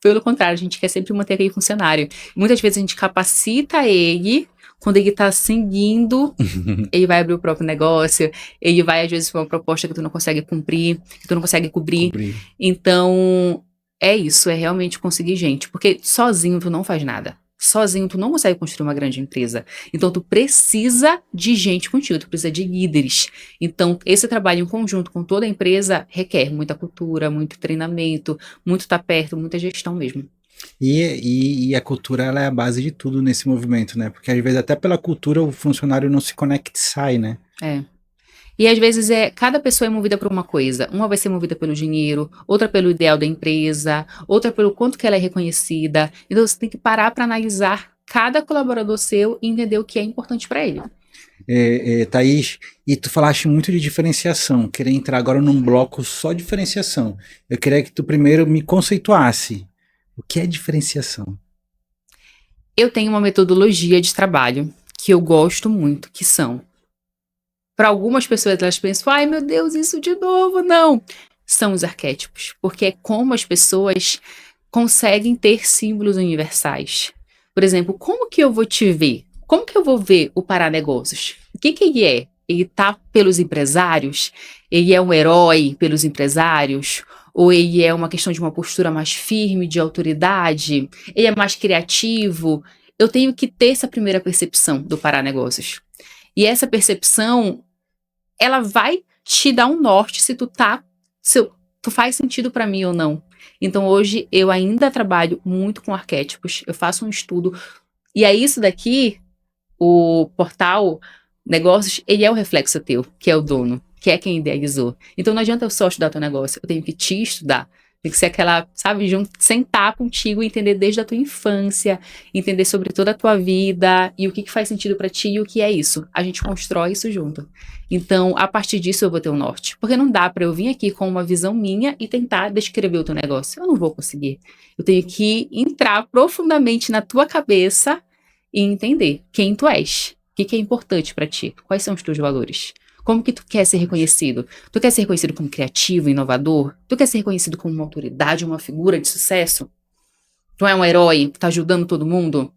Pelo contrário, a gente quer sempre manter aquele funcionário. Muitas vezes a gente capacita ele, quando ele tá seguindo, ele vai abrir o próprio negócio, ele vai às vezes com uma proposta que tu não consegue cumprir, que tu não consegue cobrir. Então, é isso, é realmente conseguir gente, porque sozinho tu não faz nada. Sozinho tu não consegue construir uma grande empresa. Então tu precisa de gente contigo, tu precisa de líderes. Então esse trabalho em conjunto com toda a empresa requer muita cultura, muito treinamento, muito estar perto, muita gestão mesmo. E a cultura, ela é a base de tudo nesse movimento, né? Porque às vezes até pela cultura o funcionário não se conecta e sai, né? E às vezes cada pessoa é movida por uma coisa. Uma vai ser movida pelo dinheiro, outra pelo ideal da empresa, outra pelo quanto que ela é reconhecida. Então você tem que parar para analisar cada colaborador seu e entender o que é importante para ele. Thaís, e tu falaste muito de diferenciação, queria entrar agora num bloco só diferenciação. Eu queria que tu primeiro me conceituasse. O que é diferenciação? Eu tenho uma metodologia de trabalho que eu gosto muito, que são... Para algumas pessoas, elas pensam, ai meu Deus, isso de novo, não. São os arquétipos, porque é como as pessoas conseguem ter símbolos universais. Por exemplo, como que eu vou te ver? Como que eu vou ver o Pará Negócios? O que ele é? Ele tá pelos empresários? Ele é um herói pelos empresários? Ou ele é uma questão de uma postura mais firme, de autoridade? Ele é mais criativo? Eu tenho que ter essa primeira percepção do Pará Negócios. E essa percepção, ela vai te dar um norte se tu faz sentido para mim ou não. Então hoje eu ainda trabalho muito com arquétipos, eu faço um estudo, e é isso daqui, o portal Negócios, ele é o reflexo teu, que é o dono. que é quem idealizou. Então não adianta eu só estudar teu negócio, eu tenho que te estudar. Tem que ser aquela, sabe, sentar contigo e entender desde a tua infância, entender sobre toda a tua vida e o que faz sentido pra ti e o que é isso. A gente constrói isso junto. Então, a partir disso eu vou ter um norte. Porque não dá pra eu vir aqui com uma visão minha e tentar descrever o teu negócio. Eu não vou conseguir. Eu tenho que entrar profundamente na tua cabeça e entender quem tu és. O que é importante pra ti? Quais são os teus valores? Como que tu quer ser reconhecido? Tu quer ser reconhecido como criativo, inovador? Tu quer ser reconhecido como uma autoridade, uma figura de sucesso? Tu é um herói que tá ajudando todo mundo?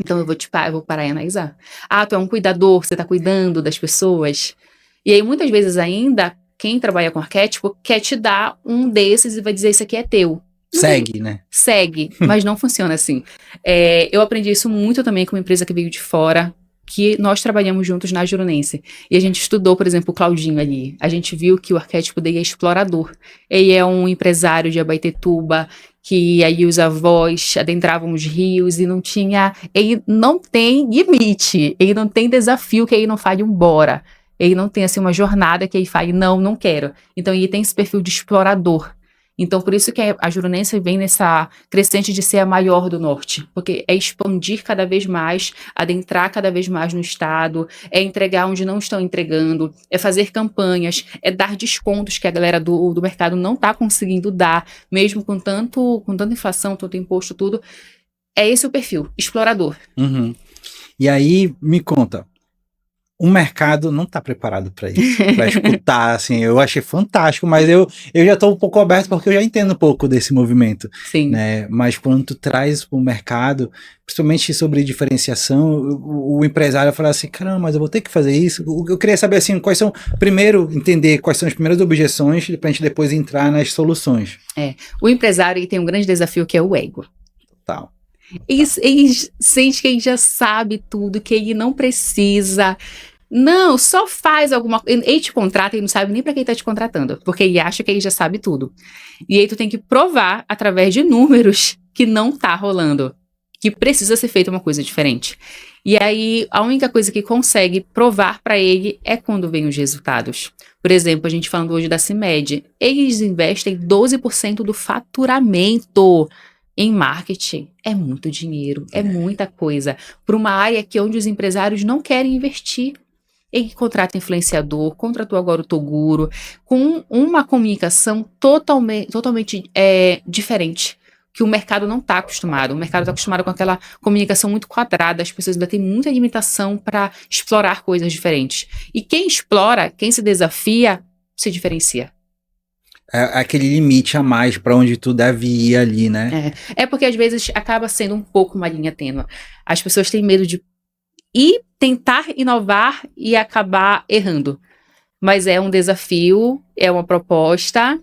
Então eu vou parar e analisar. Ah, tu é um cuidador, você tá cuidando das pessoas? E aí muitas vezes ainda, quem trabalha com arquétipo quer te dar um desses e vai dizer isso aqui é teu. Segue, né? Segue, mas não funciona assim. Eu aprendi isso muito também com uma empresa que veio de fora, que nós trabalhamos juntos na Juronense. E a gente estudou, por exemplo, o Claudinho ali. A gente viu que o arquétipo dele é explorador. Ele é um empresário de Abaetetuba, que aí os avós adentravam os rios e não tinha... Ele não tem limite, ele não tem desafio que ele não fale embora. Ele não tem, assim, uma jornada que ele fale, não quero. Então, ele tem esse perfil de explorador. Então, por isso que a Juronense vem nessa crescente de ser a maior do norte, porque é expandir cada vez mais, adentrar cada vez mais no estado, é entregar onde não estão entregando, é fazer campanhas, é dar descontos que a galera do mercado não está conseguindo dar, mesmo com tanta inflação, tanto imposto, tudo. É esse o perfil, explorador. Uhum. E aí, me conta, o mercado não está preparado para isso, para escutar, assim, eu achei fantástico, mas eu já estou um pouco aberto porque eu já entendo um pouco desse movimento, Sim. né? Mas quando tu traz para o mercado, principalmente sobre diferenciação, o empresário fala assim, caramba, mas eu vou ter que fazer isso? Eu queria saber, assim, entender quais são as primeiras objeções para a gente depois entrar nas soluções. O empresário ele tem um grande desafio que é o ego. Total. Ele sente que ele já sabe tudo, que ele não precisa. Não, só faz alguma coisa. Ele te contrata e não sabe nem pra quem tá te contratando, porque ele acha que ele já sabe tudo. E aí tu tem que provar através de números que não tá rolando, que precisa ser feita uma coisa diferente. E aí a única coisa que consegue provar pra ele é quando vem os resultados. Por exemplo, a gente falando hoje da CIMED, eles investem 12% do faturamento em marketing. É muito dinheiro, é muita coisa. Para uma área onde os empresários não querem investir. Ele contrata influenciador, contratou agora o Toguro, com uma comunicação totalmente diferente, que o mercado não está acostumado. O mercado está acostumado com aquela comunicação muito quadrada, as pessoas ainda têm muita limitação para explorar coisas diferentes. E quem explora, quem se desafia, se diferencia. É aquele limite a mais para onde tu deve ir ali, né? É porque às vezes acaba sendo um pouco uma linha tênue. As pessoas têm medo de ir tentar inovar e acabar errando. Mas é um desafio, é uma proposta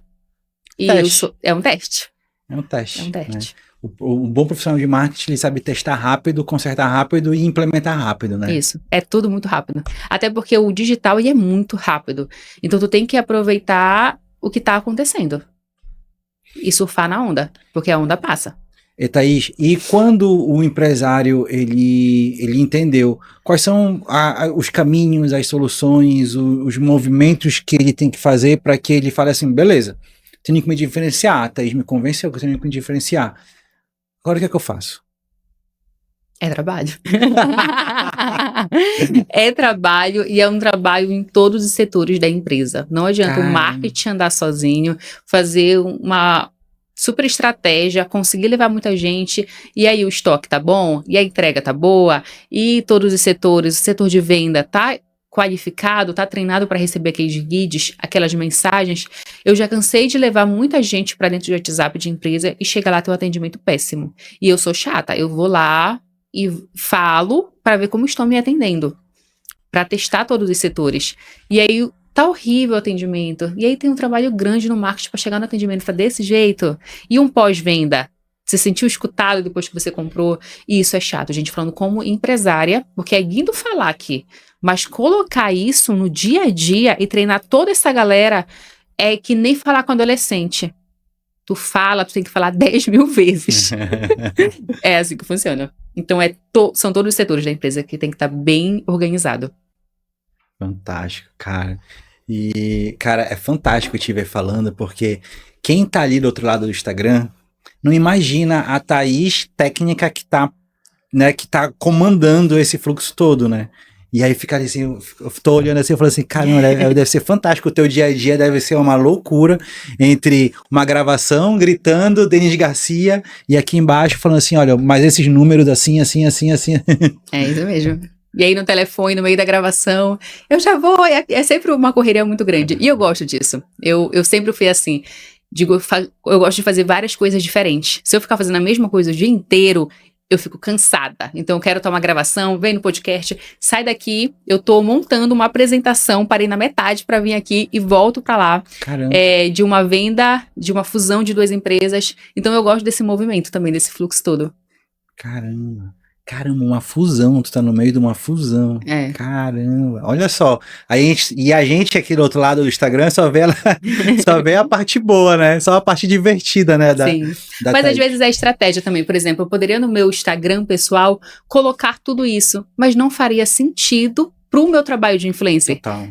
e é um teste. É um teste. É um teste. Né? O bom profissional de marketing, ele sabe testar rápido, consertar rápido e implementar rápido, né? Isso, é tudo muito rápido. Até porque o digital ele é muito rápido. Então tu tem que aproveitar o que está acontecendo e surfar na onda, porque a onda passa. E Thaís, e quando o empresário ele entendeu quais são os caminhos, as soluções, os movimentos que ele tem que fazer para que ele fale assim, beleza, tenho que me diferenciar, a Thaís me convenceu que eu tenho que me diferenciar. Agora o que é que eu faço? É trabalho. É trabalho e é um trabalho em todos os setores da empresa. Não adianta o marketing andar sozinho, fazer uma super estratégia, conseguir levar muita gente, e aí o estoque tá bom, e a entrega tá boa, e todos os setores, o setor de venda tá qualificado, tá treinado para receber aqueles leads, aquelas mensagens. Eu já cansei de levar muita gente para dentro de WhatsApp de empresa e chega lá ter um atendimento péssimo. E eu sou chata, eu vou lá e falo para ver como estão me atendendo, para testar todos os setores. E aí tá horrível o atendimento. E aí tem um trabalho grande no marketing para chegar no atendimento, tá desse jeito. E um pós-venda. Você sentiu escutado depois que você comprou? E isso é chato, gente, falando como empresária, porque é lindo falar aqui, mas colocar isso no dia a dia e treinar toda essa galera é que nem falar com adolescente. Tu tem que falar 10 mil vezes. É assim que funciona. Então são todos os setores da empresa que tem que estar bem organizado. Fantástico, cara. E, cara, é fantástico te ver falando, porque quem tá ali do outro lado do Instagram não imagina a Thaís técnica que tá, né, que tá comandando esse fluxo todo, né? E aí fica ali assim, eu tô olhando assim, eu falo assim, caramba, deve ser fantástico, o teu dia a dia deve ser uma loucura, entre uma gravação, gritando, Denis Garcia, e aqui embaixo falando assim, olha, mas esses números assim, assim, assim, assim. É isso mesmo. E aí no telefone, no meio da gravação, eu já vou, é sempre uma correria muito grande. E eu gosto disso. Eu sempre fui assim, digo, eu gosto de fazer várias coisas diferentes. Se eu ficar fazendo a mesma coisa o dia inteiro, eu fico cansada. Então eu quero tomar gravação, vem no podcast, sai daqui, eu tô montando uma apresentação, parei na metade pra vir aqui e volto pra lá. Caramba. De uma venda, de uma fusão de duas empresas. Então eu gosto desse movimento também, desse fluxo todo. Caramba. Caramba, uma fusão, tu tá no meio de uma fusão. É. Caramba, olha só. A gente aqui do outro lado do Instagram só vê, só vê a parte boa, né? Só a parte divertida, né? Sim. Mas às vezes é estratégia também. Por exemplo, eu poderia no meu Instagram pessoal colocar tudo isso, mas não faria sentido pro meu trabalho de influencer. Total.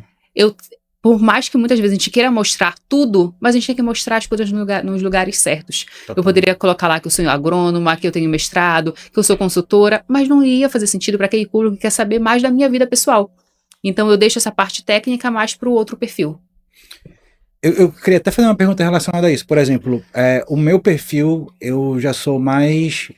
Por mais que muitas vezes a gente queira mostrar tudo, mas a gente tem que mostrar as coisas nos lugares certos. Total. Eu poderia colocar lá que eu sou agrônoma, que eu tenho mestrado, que eu sou consultora, mas não ia fazer sentido para aquele público que quer saber mais da minha vida pessoal. Então eu deixo essa parte técnica mais para o outro perfil. Eu queria até fazer uma pergunta relacionada a isso. Por exemplo, o meu perfil, eu já sou mais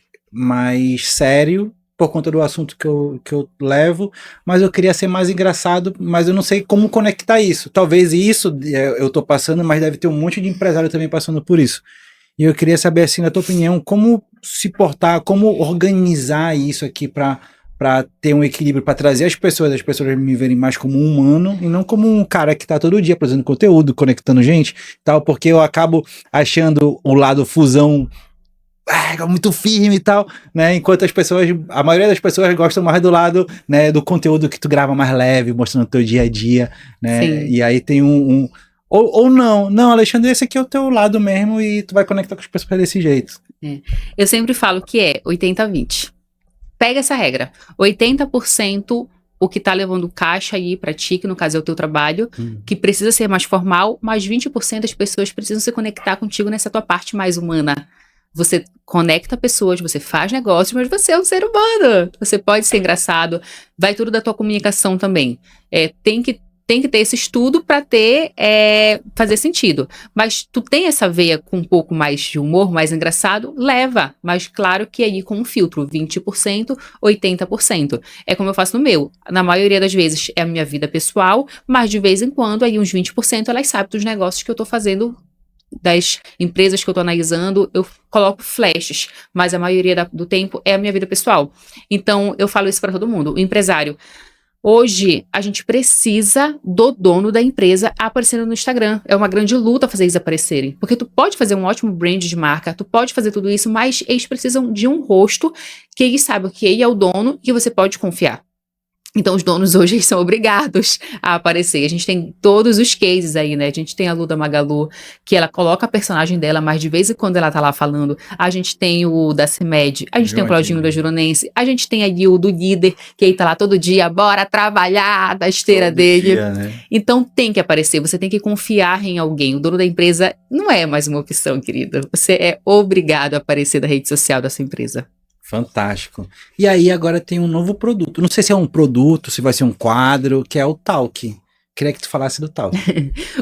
sério, por conta do assunto que eu levo, mas eu queria ser mais engraçado, mas eu não sei como conectar isso. Talvez isso eu tô passando, mas deve ter um monte de empresário também passando por isso. E eu queria saber, assim, na tua opinião, como se portar, como organizar isso aqui para ter um equilíbrio, para trazer as pessoas me verem mais como um humano e não como um cara que tá todo dia produzindo conteúdo, conectando gente, tal, porque eu acabo achando o lado fusão muito firme e tal, né, enquanto a maioria das pessoas gostam mais do lado, né, do conteúdo que tu grava mais leve, mostrando o teu dia a dia, né, Sim. e aí tem ou não, Alexandre, esse aqui é o teu lado mesmo e tu vai conectar com as pessoas desse jeito. Eu sempre falo que é 80-20. Pega essa regra, 80% o que tá levando caixa aí pra ti, que no caso é o teu trabalho, que precisa ser mais formal, mas 20% as pessoas precisam se conectar contigo nessa tua parte mais humana. Você conecta pessoas, você faz negócios, mas você é um ser humano. Você pode ser engraçado. Vai tudo da tua comunicação também. Tem que ter esse estudo para fazer sentido. Mas tu tem essa veia com um pouco mais de humor, mais engraçado, leva. Mas claro que aí com um filtro, 20%, 80%. É como eu faço no meu. Na maioria das vezes é a minha vida pessoal, mas de vez em quando aí uns 20% elas sabem dos negócios que eu tô fazendo, das empresas que eu tô analisando, eu coloco flashes, mas a maioria do tempo é a minha vida pessoal. Então, eu falo isso para todo mundo. O empresário, hoje, a gente precisa do dono da empresa aparecendo no Instagram. É uma grande luta fazer eles aparecerem, porque tu pode fazer um ótimo brand de marca, tu pode fazer tudo isso, mas eles precisam de um rosto que eles saibam que ele é o dono e que você pode confiar. Então, os donos hoje são obrigados a aparecer. A gente tem todos os cases aí, né? A gente tem a Luda Magalu, que ela coloca a personagem dela, mas de vez em quando ela tá lá falando. A gente tem o da CIMED, a gente tem o Claudinho da Juronense, a gente tem aí o do Líder, que ele tá lá todo dia, bora trabalhar, da esteira todo dele. Dia, né? Então, tem que aparecer, você tem que confiar em alguém. O dono da empresa não é mais uma opção, querido. Você é obrigado a aparecer da rede social dessa empresa. Fantástico. E aí agora tem um novo produto. Não sei se é um produto, se vai ser um quadro, que é o Talk. Queria que tu falasse do Talk.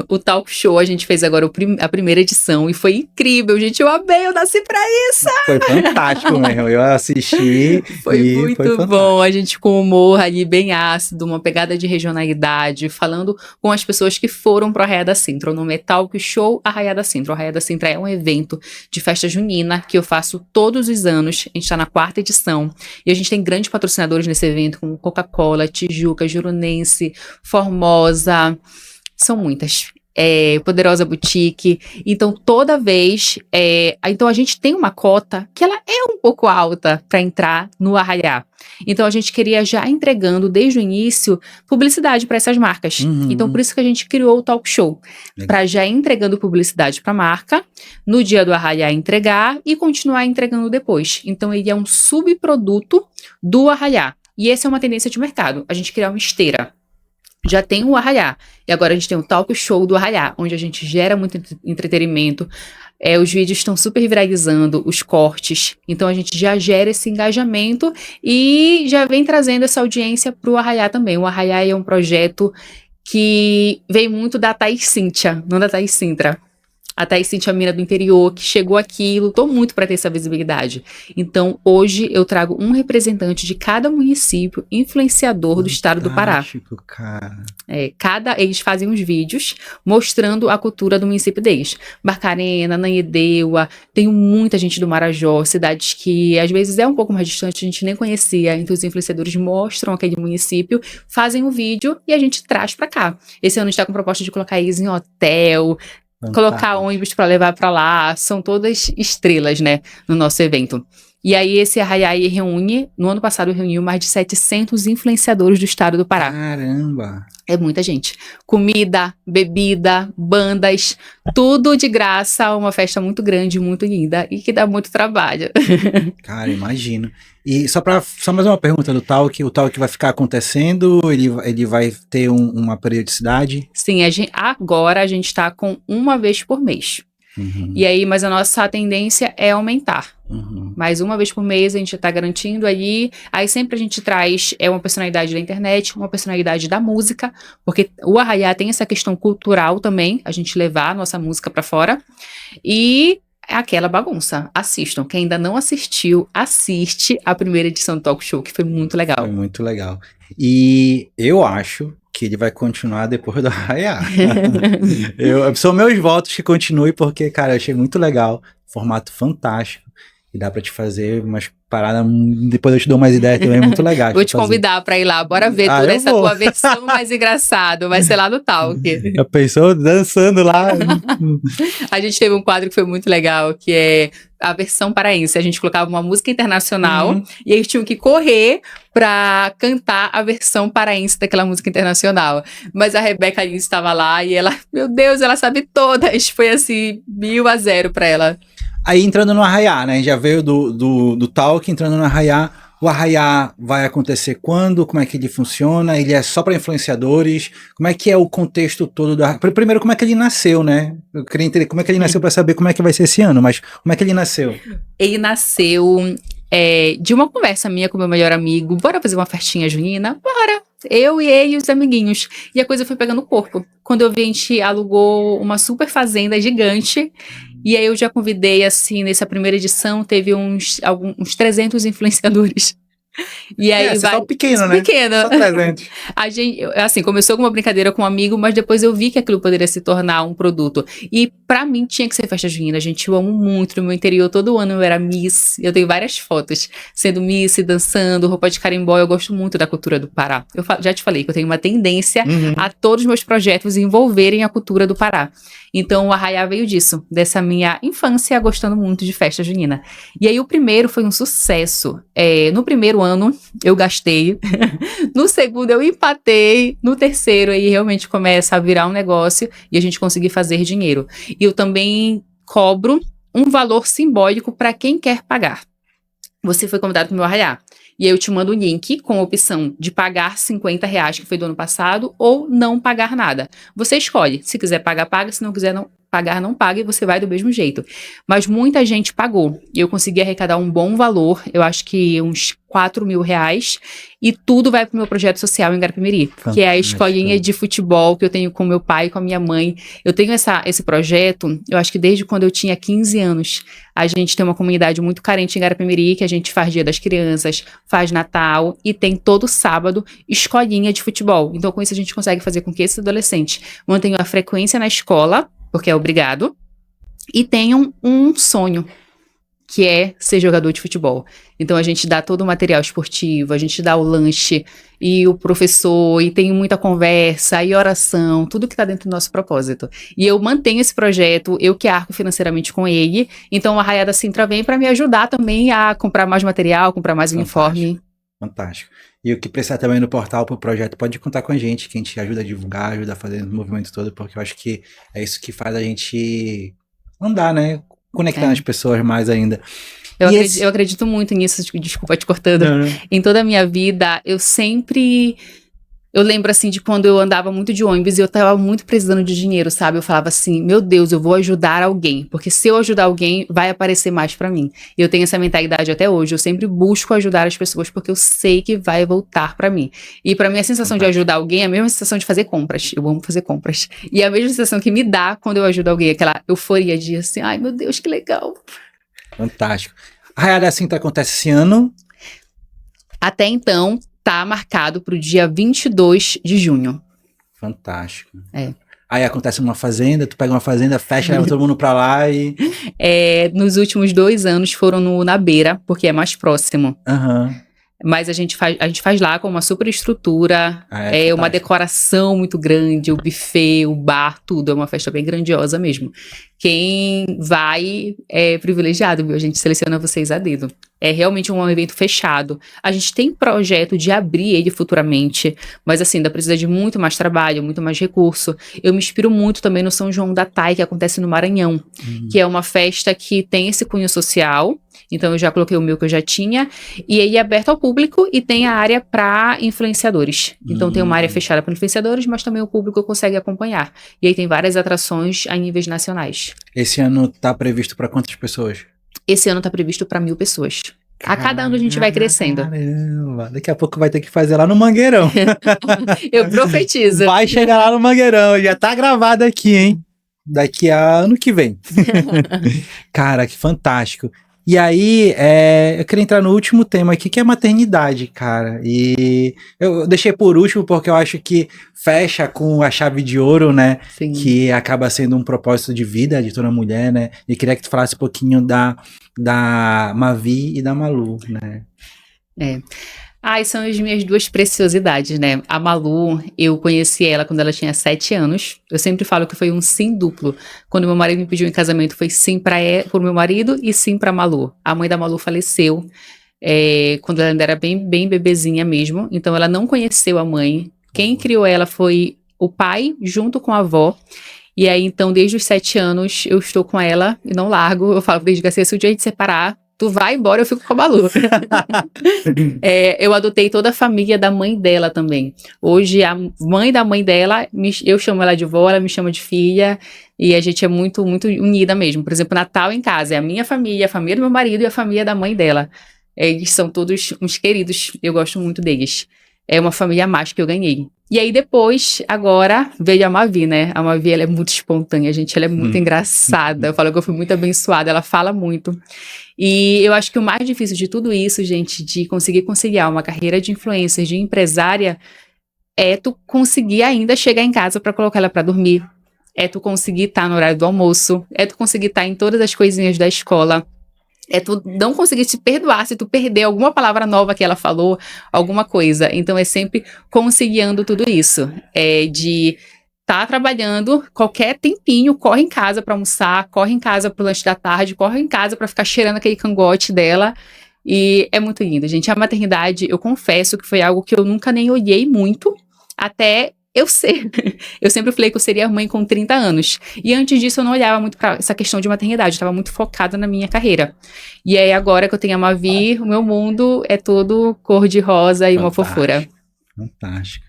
O Talk Show, a gente fez agora a primeira edição e foi incrível, gente. Eu amei, eu nasci pra isso! Foi fantástico mesmo, eu assisti. Foi muito bom. A gente com humor ali bem ácido, uma pegada de regionalidade, falando com as pessoas que foram pro Arraiá da Sintra. O nome é Talk Show Arraiá da Sintra. O Arraiá da Sintra é um evento de festa junina que eu faço todos os anos. A gente tá na 4ª edição. E a gente tem grandes patrocinadores nesse evento, como Coca-Cola, Tijuca, Juronense, Formosa. São muitas. Poderosa Boutique. Então, toda vez... então, a gente tem uma cota que ela é um pouco alta para entrar no Arraiá. Então, a gente queria já entregando, desde o início, publicidade para essas marcas. Então, por isso que a gente criou o Talk Show. Para já entregando publicidade para a marca, no dia do Arraiá entregar e continuar entregando depois. Então, ele é um subproduto do Arraiá. E essa é uma tendência de mercado. A gente criar uma esteira. já tem o Arraiá. E agora a gente tem o Talk Show do Arraiá, onde a gente gera muito entretenimento. Os vídeos estão super viralizando, os cortes. Então a gente já gera esse engajamento e já vem trazendo essa audiência para o Arraiá também. O Arraiá é um projeto que vem muito da Thaís Cíntia, não da Thaís Sintra. A Thaís Cíntia, a mina do interior, que chegou aqui e lutou muito para ter essa visibilidade. Então, hoje, eu trago um representante de cada município influenciador do estado do Pará. Cara. Eles fazem uns vídeos mostrando a cultura do município deles. Barcarena, Ananindeua, tem muita gente do Marajó, cidades que às vezes é um pouco mais distante, a gente nem conhecia. Então, os influenciadores mostram aquele município, fazem um vídeo e a gente traz para cá. Esse ano a gente está com a proposta de colocar eles em hotel, colocar ônibus para levar para lá, são todas estrelas, né, no nosso evento. E aí esse Arraiá reúne, no ano passado reuniu mais de 700 influenciadores do estado do Pará. Caramba! É muita gente. Comida, bebida, bandas, tudo de graça, uma festa muito grande, muito linda e que dá muito trabalho. Cara, imagino. E só mais uma pergunta do Talk, o Talk vai ficar acontecendo, ele vai ter uma periodicidade? Sim, agora a gente está com uma vez por mês. Uhum. E aí, mas a nossa tendência é aumentar. Uhum. Mais uma vez por mês a gente está garantindo aí sempre a gente traz uma personalidade da internet, uma personalidade da música, porque o Arraiá tem essa questão cultural também, a gente levar a nossa música para fora, e aquela bagunça, assistam, quem ainda não assistiu, assiste a primeira edição do Talk Show, que foi muito legal. Foi muito legal. E eu acho que ele vai continuar depois do Arraiá. São meus votos que continue, porque, cara, eu achei muito legal, formato fantástico, e dá pra te fazer umas paradas, depois eu te dou mais ideias também, muito legal. Vou te convidar pra ir lá, bora ver toda essa tua versão mais engraçada, vai ser lá no Talk. Já pensou dançando lá? A gente teve um quadro que foi muito legal, que é a versão paraense. A gente colocava uma música internacional e eles tinham que correr pra cantar a versão paraense daquela música internacional. Mas a Rebeca Lins estava lá e ela, meu Deus, ela sabe todas. Foi assim, 1000-0 pra ela. Aí entrando no Arraiá, né? Já veio do Talk, entrando no Arraiá. O Arraiá vai acontecer quando? Como é que ele funciona? Ele é só para influenciadores? Como é que é o contexto todo do Arraiá? Primeiro, como é que ele nasceu, né? Eu queria entender como é que ele nasceu para saber como é que vai ser esse ano, mas como é que ele nasceu? Ele nasceu de uma conversa minha com meu melhor amigo. Bora fazer uma festinha junina? Bora! Eu e ele e os amiguinhos. E a coisa foi pegando corpo. Quando eu vi, a gente alugou uma super fazenda gigante. E aí eu já convidei, assim, nessa primeira edição, teve uns 300 influenciadores. E aí só pequeno, né? Pequeno. Só 300. A gente, assim, começou com uma brincadeira com um amigo, mas depois eu vi que aquilo poderia se tornar um produto. E pra mim tinha que ser festa junina, gente. Eu amo muito. No meu interior, todo ano eu era Miss. Eu tenho várias fotos sendo Miss, dançando, roupa de carimbó. Eu gosto muito da cultura do Pará. Eu já te falei que eu tenho uma tendência a todos os meus projetos envolverem a cultura do Pará. Então o Arraiá veio disso, dessa minha infância gostando muito de festa junina. E aí o primeiro foi um sucesso. No primeiro ano eu gastei, no segundo eu empatei, no terceiro aí realmente começa a virar um negócio e a gente conseguir fazer dinheiro. E eu também cobro um valor simbólico para quem quer pagar. Você foi convidado para o meu Arraiá. E aí eu te mando um link com a opção de pagar R$50, que foi do ano passado, ou não pagar nada. Você escolhe. Se quiser pagar, paga. Se não quiser não pagar, não paga. E você vai do mesmo jeito. Mas muita gente pagou. E eu consegui arrecadar um bom valor. Eu acho que uns R$4.000. E tudo vai pro meu projeto social em Garapé-Miri. Que é a escolinha de futebol que eu tenho com meu pai e com a minha mãe. Eu tenho esse projeto, eu acho que desde quando eu tinha 15 anos. A gente tem uma comunidade muito carente em Garapé-Miri, que a gente faz Dia das Crianças, faz Natal e tem todo sábado escolinha de futebol. Então com isso a gente consegue fazer com que esses adolescentes mantenham a frequência na escola, porque é obrigado, e tenham um sonho, que é ser jogador de futebol. Então a gente dá todo o material esportivo, a gente dá o lanche e o professor, e tem muita conversa e oração, tudo que está dentro do nosso propósito. E eu mantenho esse projeto, eu que arco financeiramente com ele, então a Arraiá da Sintra vem para me ajudar também a comprar mais material, comprar mais uniforme. Fantástico. E o que precisar também no portal pro projeto, pode contar com a gente, que a gente ajuda a divulgar, ajuda a fazer o movimento todo, porque eu acho que é isso que faz a gente andar, né? Conectar as pessoas mais ainda. Eu acredito muito nisso, desculpa te cortando. Em toda a minha vida, eu sempre Eu lembro, assim, de quando eu andava muito de ônibus e eu tava muito precisando de dinheiro, sabe? Eu falava assim, meu Deus, eu vou ajudar alguém, porque se eu ajudar alguém, vai aparecer mais pra mim. E eu tenho essa mentalidade até hoje, eu sempre busco ajudar as pessoas porque eu sei que vai voltar pra mim. E pra mim a sensação de ajudar alguém é a mesma sensação de fazer compras. Eu amo fazer compras. E é a mesma sensação que me dá quando eu ajudo alguém, aquela euforia de assim, ai meu Deus, que legal. Fantástico. A Arraial da Cinta acontece esse ano. Até então, tá marcado pro dia 22 de junho. Fantástico. É. Aí acontece numa fazenda, tu pega uma fazenda, fecha, leva todo mundo pra lá e... Nos últimos 2 anos foram na Beira, porque é mais próximo. Aham. Mas a gente faz lá com uma super estrutura, É uma fantástico. decoração muito grande, o buffet, o bar, tudo. É uma festa bem grandiosa mesmo. Quem vai é privilegiado, viu? A gente seleciona vocês a dedo. É realmente um evento fechado. A gente tem projeto de abrir ele futuramente, mas assim, ainda precisa de muito mais trabalho, muito mais recurso. Eu me inspiro muito também no São João da Tai, que acontece no Maranhão, que é uma festa que tem esse cunho social. Então eu já coloquei o meu que eu já tinha, e ele é aberto ao público e tem a área para influenciadores. Então tem uma área fechada para influenciadores, mas também o público consegue acompanhar. E aí tem várias atrações a níveis nacionais. Esse ano tá previsto pra quantas pessoas? Esse ano tá previsto para 1.000 pessoas. A cada ano a gente vai crescendo. Caramba, daqui a pouco vai ter que fazer lá no Mangueirão. Eu profetizo. Vai chegar lá no Mangueirão, já tá gravado aqui, hein? Daqui a ano que vem. Cara, que fantástico. E aí, eu queria entrar no último tema aqui, que é a maternidade, cara. E eu deixei por último porque eu acho que fecha com a chave de ouro, né? Sim. Que acaba sendo um propósito de vida de toda mulher, né? E queria que tu falasse um pouquinho da Mavi e da Malu, né? São as minhas duas preciosidades, né? A Malu, eu conheci ela quando ela tinha 7 anos. Eu sempre falo que foi um sim duplo. Quando meu marido me pediu em casamento, foi sim pro meu marido e sim pra Malu. A mãe da Malu faleceu quando ela ainda era bem, bem bebezinha mesmo. Então, ela não conheceu a mãe. Quem criou ela foi o pai, junto com a avó. E aí, então, desde os 7 anos, eu estou com ela e não largo. Eu falo desde que se o dia a gente separar, tu vai embora, eu fico com a Malu. Eu adotei toda a família da mãe dela também. Hoje, a mãe da mãe dela, eu chamo ela de vó, ela me chama de filha, e a gente é muito, muito unida mesmo. Por exemplo, Natal em casa, é a minha família, a família do meu marido e a família da mãe dela. Eles são todos uns queridos, eu gosto muito deles. É uma família a mais que eu ganhei. E aí depois, agora, veio a Mavi, né? A Mavi, ela é muito espontânea, gente, ela é muito engraçada. Eu falo que eu fui muito abençoada, ela fala muito. E eu acho que o mais difícil de tudo isso, gente, de conseguir conciliar uma carreira de influencer, de empresária, é tu conseguir ainda chegar em casa para colocar ela para dormir. É tu conseguir estar no horário do almoço. É tu conseguir estar em todas as coisinhas da escola. É tu não conseguir te perdoar se tu perder alguma palavra nova que ela falou, alguma coisa. Então é sempre conciliando tudo isso. De tá trabalhando, qualquer tempinho, corre em casa pra almoçar, corre em casa pro lanche da tarde, corre em casa pra ficar cheirando aquele cangote dela. E é muito lindo, gente. A maternidade, eu confesso que foi algo que eu nunca nem olhei muito, até eu ser. Eu sempre falei que eu seria mãe com 30 anos. E antes disso eu não olhava muito pra essa questão de maternidade, eu estava muito focada na minha carreira. E aí agora que eu tenho a Mavi, o meu mundo é todo cor-de-rosa e uma fofura. Fantástico.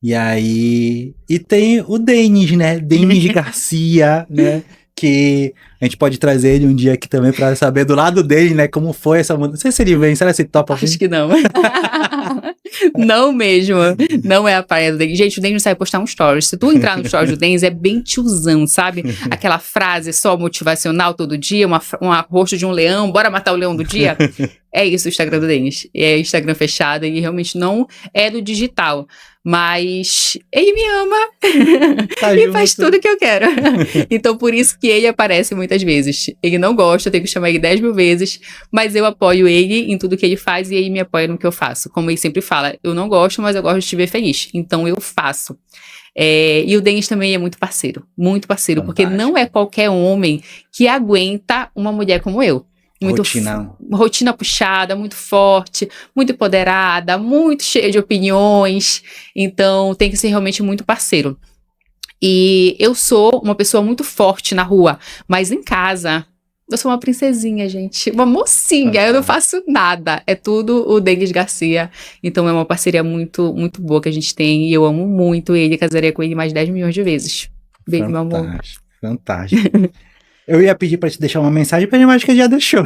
E aí... E tem o Denis, né? Denis Garcia, né? Que a gente pode trazer ele um dia aqui também pra saber do lado dele, né? Como foi essa mudança. Não sei se ele vem, será que ele topa? Acho que não. Não mesmo. Não é a praia do Denis. Gente, o Denis não sabe postar um stories. Se tu entrar no stories do Denis, é bem tiozão, sabe? Aquela frase só motivacional todo dia, um rosto de um leão, bora matar o leão do dia. É isso o Instagram do Denis. É Instagram fechado e realmente não é do digital. Mas ele me ama Tá e junto. faz tudo que eu quero. Então, por isso que ele aparece muitas vezes. Ele não gosta, eu tenho que chamar ele 10 mil vezes, mas eu apoio ele em tudo que ele faz e ele me apoia no que eu faço. Como ele sempre fala, eu não gosto, mas eu gosto de te ver feliz. Então, eu faço. E o Denis também é muito parceiro, porque não é qualquer homem que aguenta uma mulher como eu. Rotina puxada, muito forte, muito empoderada, muito cheia de opiniões. Então, tem que ser realmente muito parceiro. E eu sou uma pessoa muito forte na rua, mas em casa, Eu sou uma princesinha, gente. Uma mocinha. Eu não faço nada. É tudo o Denis Garcia. Então é uma parceria muito, muito boa que a gente tem. E eu amo muito ele. Casaria com ele mais 10 milhões de vezes. Beijo, meu amor. Fantástico, fantástico. Eu ia pedir pra te deixar uma mensagem, mas eu acho que já deixou.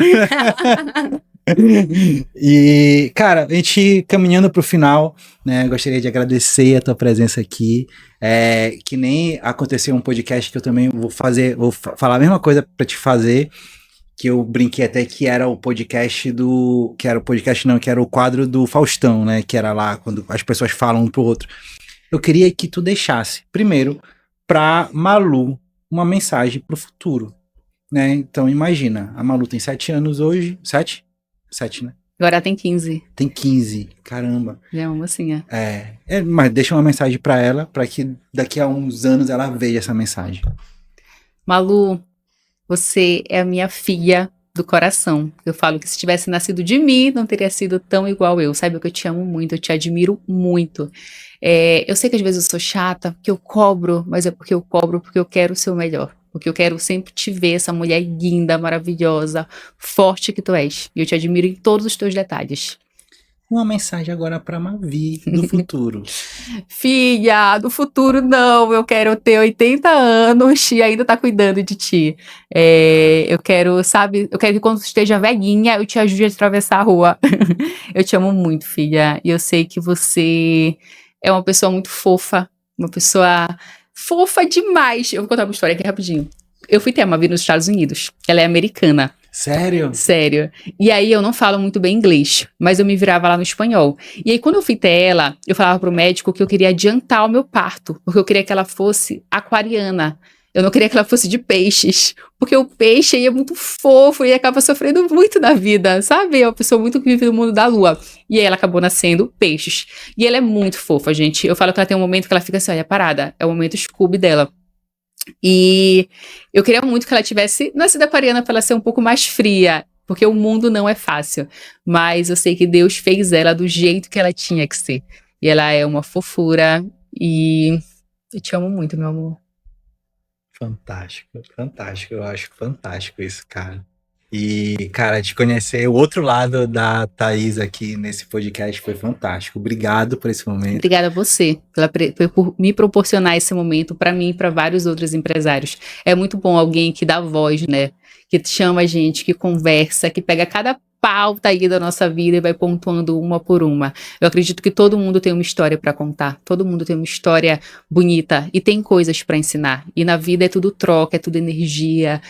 E, cara, a gente caminhando pro final, né? Gostaria de agradecer a tua presença aqui. Que nem aconteceu um podcast que eu também vou falar a mesma coisa pra te fazer. Que eu brinquei até que era o podcast que era o quadro do Faustão, né? Que era lá quando as pessoas falam um pro outro. Eu queria que tu deixasse, primeiro, pra Malu, uma mensagem pro futuro, né? Então, imagina, a Malu tem 7 anos hoje. 7? 7, né? Agora tem 15. Tem 15, caramba. Já é uma mocinha. Mas deixa uma mensagem pra ela, pra que daqui a uns anos ela veja essa mensagem. Malu, você é a minha filha do coração. Eu falo que se tivesse nascido de mim, não teria sido tão igual eu. Sabe que eu te amo muito, eu te admiro muito. Eu sei que às vezes eu sou chata, porque eu cobro, mas é porque eu cobro porque eu quero o seu melhor. Porque eu quero sempre te ver, essa mulher linda, maravilhosa, forte que tu és. E eu te admiro em todos os teus detalhes. Uma mensagem agora pra Mavi, do futuro. Filha, do futuro não, eu quero ter 80 anos e ainda tá cuidando de ti. Eu quero que quando tu esteja velhinha, eu te ajude a atravessar a rua. Eu te amo muito, filha, e eu sei que você é uma pessoa muito fofa, uma pessoa fofa demais. Eu vou contar uma história aqui rapidinho. Eu fui ter a Mavi nos Estados Unidos, ela é americana. Sério? Sério. E aí eu não falo muito bem inglês, mas eu me virava lá no espanhol. E aí quando eu fui ter ela, eu falava pro médico que eu queria adiantar o meu parto, porque eu queria que ela fosse aquariana. Eu não queria que ela fosse de peixes, porque o peixe aí é muito fofo e acaba sofrendo muito na vida, sabe? É uma pessoa muito que vive no mundo da lua. E aí ela acabou nascendo peixes. E ela é muito fofa, gente. Eu falo que ela tem um momento que ela fica assim, olha, parada. É o momento Scooby dela. E eu queria muito que ela tivesse nascido aquariana para ela ser um pouco mais fria, porque o mundo não é fácil, mas eu sei que Deus fez ela do jeito que ela tinha que ser, e ela é uma fofura, e eu te amo muito, meu amor. Fantástico, fantástico, eu acho fantástico isso, cara. E, cara, te conhecer o outro lado da Thaís aqui nesse podcast foi fantástico. Obrigado por esse momento. Obrigada a você por me proporcionar esse momento para mim e para vários outros empresários. É muito bom alguém que dá voz, né? Que chama a gente, que conversa, que pega cada pauta aí da nossa vida e vai pontuando uma por uma. Eu acredito que todo mundo tem uma história para contar, todo mundo tem uma história bonita e tem coisas para ensinar. E na vida é tudo troca, é tudo energia.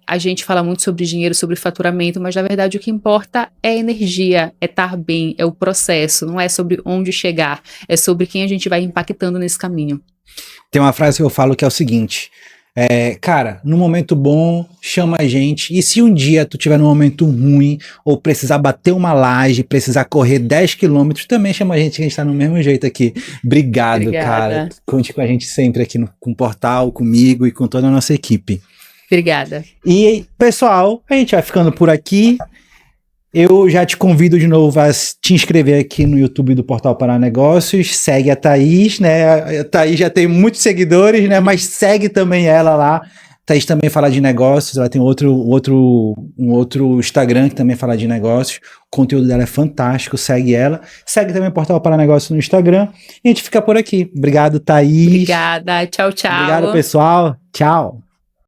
A gente fala muito sobre dinheiro, sobre faturamento, mas na verdade o que importa é energia, é estar bem, é o processo, não é sobre onde chegar, é sobre quem a gente vai impactando nesse caminho. Tem uma frase que eu falo que é o seguinte: cara, no momento bom, chama a gente. E se um dia tu tiver num momento ruim, ou precisar bater uma laje, precisar correr 10 quilômetros, também chama a gente tá no mesmo jeito aqui. Obrigado, Obrigada. Cara. Conte com a gente sempre aqui com o Portal, comigo e com toda a nossa equipe. Obrigada. E, pessoal, a gente vai ficando por aqui. Eu já te convido de novo a te inscrever aqui no YouTube do Portal Para Negócios. Segue a Thaís, né? A Thaís já tem muitos seguidores, né? Mas segue também ela lá. A Thaís também fala de negócios. Ela tem um outro Instagram que também fala de negócios. O conteúdo dela é fantástico. Segue ela. Segue também o Portal Para Negócios no Instagram. E a gente fica por aqui. Obrigado, Thaís. Obrigada. Tchau, tchau. Obrigado, pessoal. Tchau.